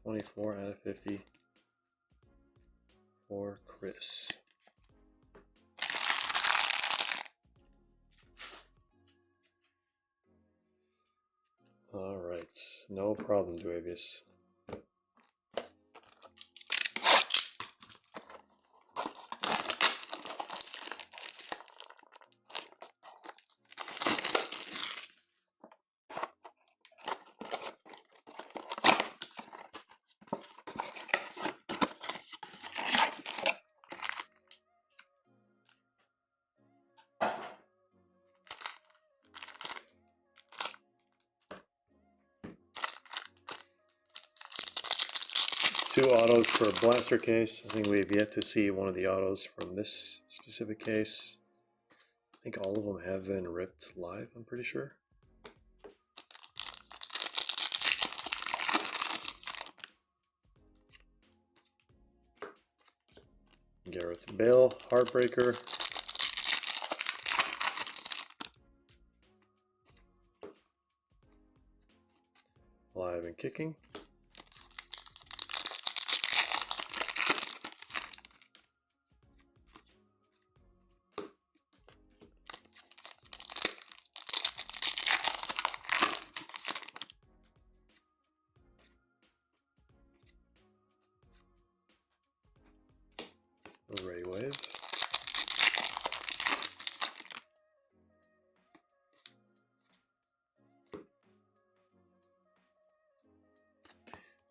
24 out of 50 for Chris. All right, no problem, Duavius. Two autos for a blaster case. I think we've yet to see one of the autos from this specific case. I think all of them have been ripped live, I'm pretty sure. Gareth Bale, Heartbreaker. Live and kicking. Ray Wave.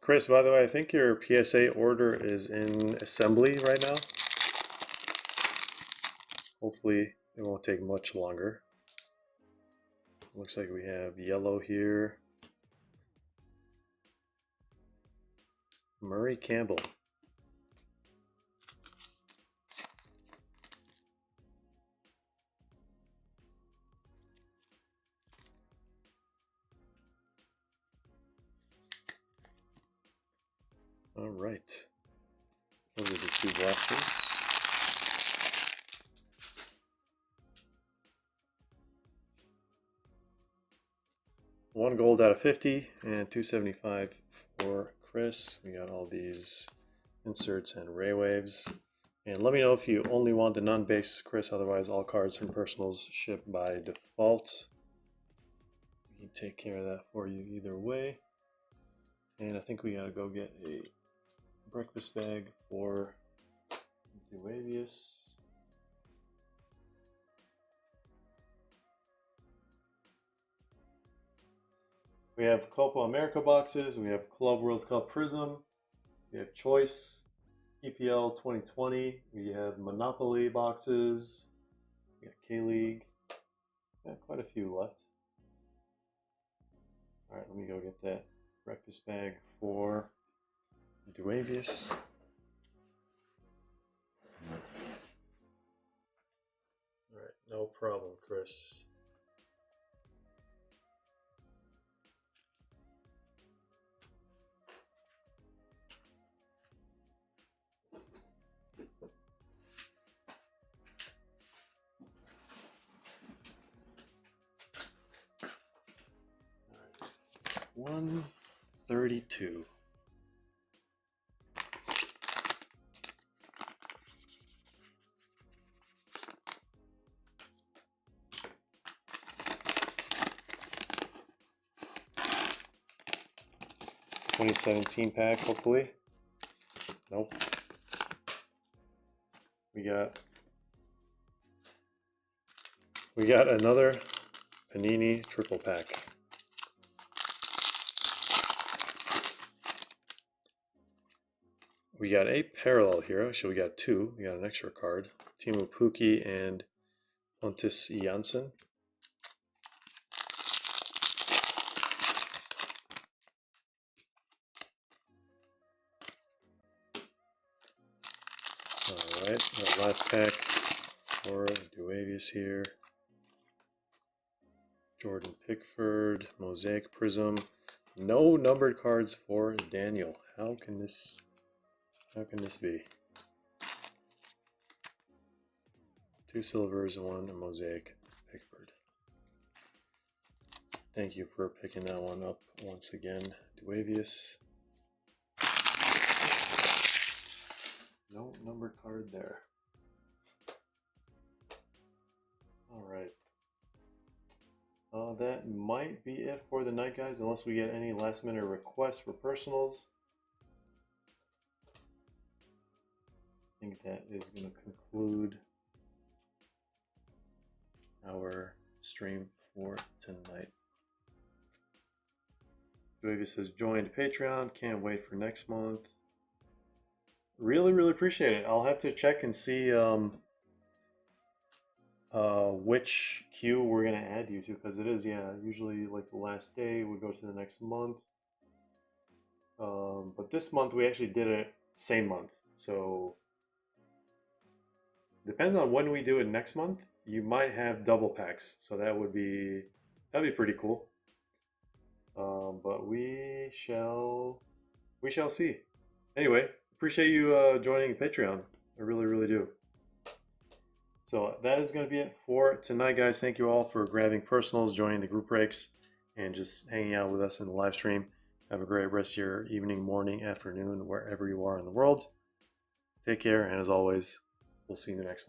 Chris, by the way, I think your PSA order is in assembly right now. Hopefully it won't take much longer. Looks like we have yellow here. Murray Campbell. All right. Those are the two blasters. One gold out of 50 and 275 for Chris. We got all these inserts and ray waves. And let me know if you only want the non-base, Chris. Otherwise, all cards from personals ship by default. We can take care of that for you either way. And I think we gotta go get a breakfast bag for Duavius. We have Copa America boxes. We have Club World Cup Prizm. We have Choice, EPL 2020. We have Monopoly boxes. We got K-League. Got quite a few left. All right, let me go get that breakfast bag for Duavius. All right, no problem, Chris. All right, 132. $2017 pack, hopefully. Nope. We got another Panini triple pack. We got a parallel hero, so we got two. We got an extra card. Teemu Pukki and Pontus Jansson. Alright, our last pack for Duavius here. Jordan Pickford, Mosaic Prizm. No numbered cards for Daniel. How can this be? 2 silvers, 1 Mosaic Pickford. Thank you for picking that one up once again, Duavius. No numbered card there. Alright. That might be it for the night, guys, unless we get any last minute requests for personals. I think that is going to conclude our stream for tonight. Duavius has joined Patreon. Can't wait for next month. Really appreciate it. I'll have to check and see which queue we're gonna add you to, because it is, yeah, usually like the last day we go to the next month. But this month we actually did it same month, so depends on when we do it next month. You might have double packs, so that'd be pretty cool. But we shall see. Anyway, appreciate you joining Patreon. I really do. So that is going to be it for tonight, guys. Thank you all for grabbing personals, joining the group breaks, and just hanging out with us in the live stream. Have a great rest of your evening, morning, afternoon, wherever you are in the world. Take care, and as always, we'll see you in the next one.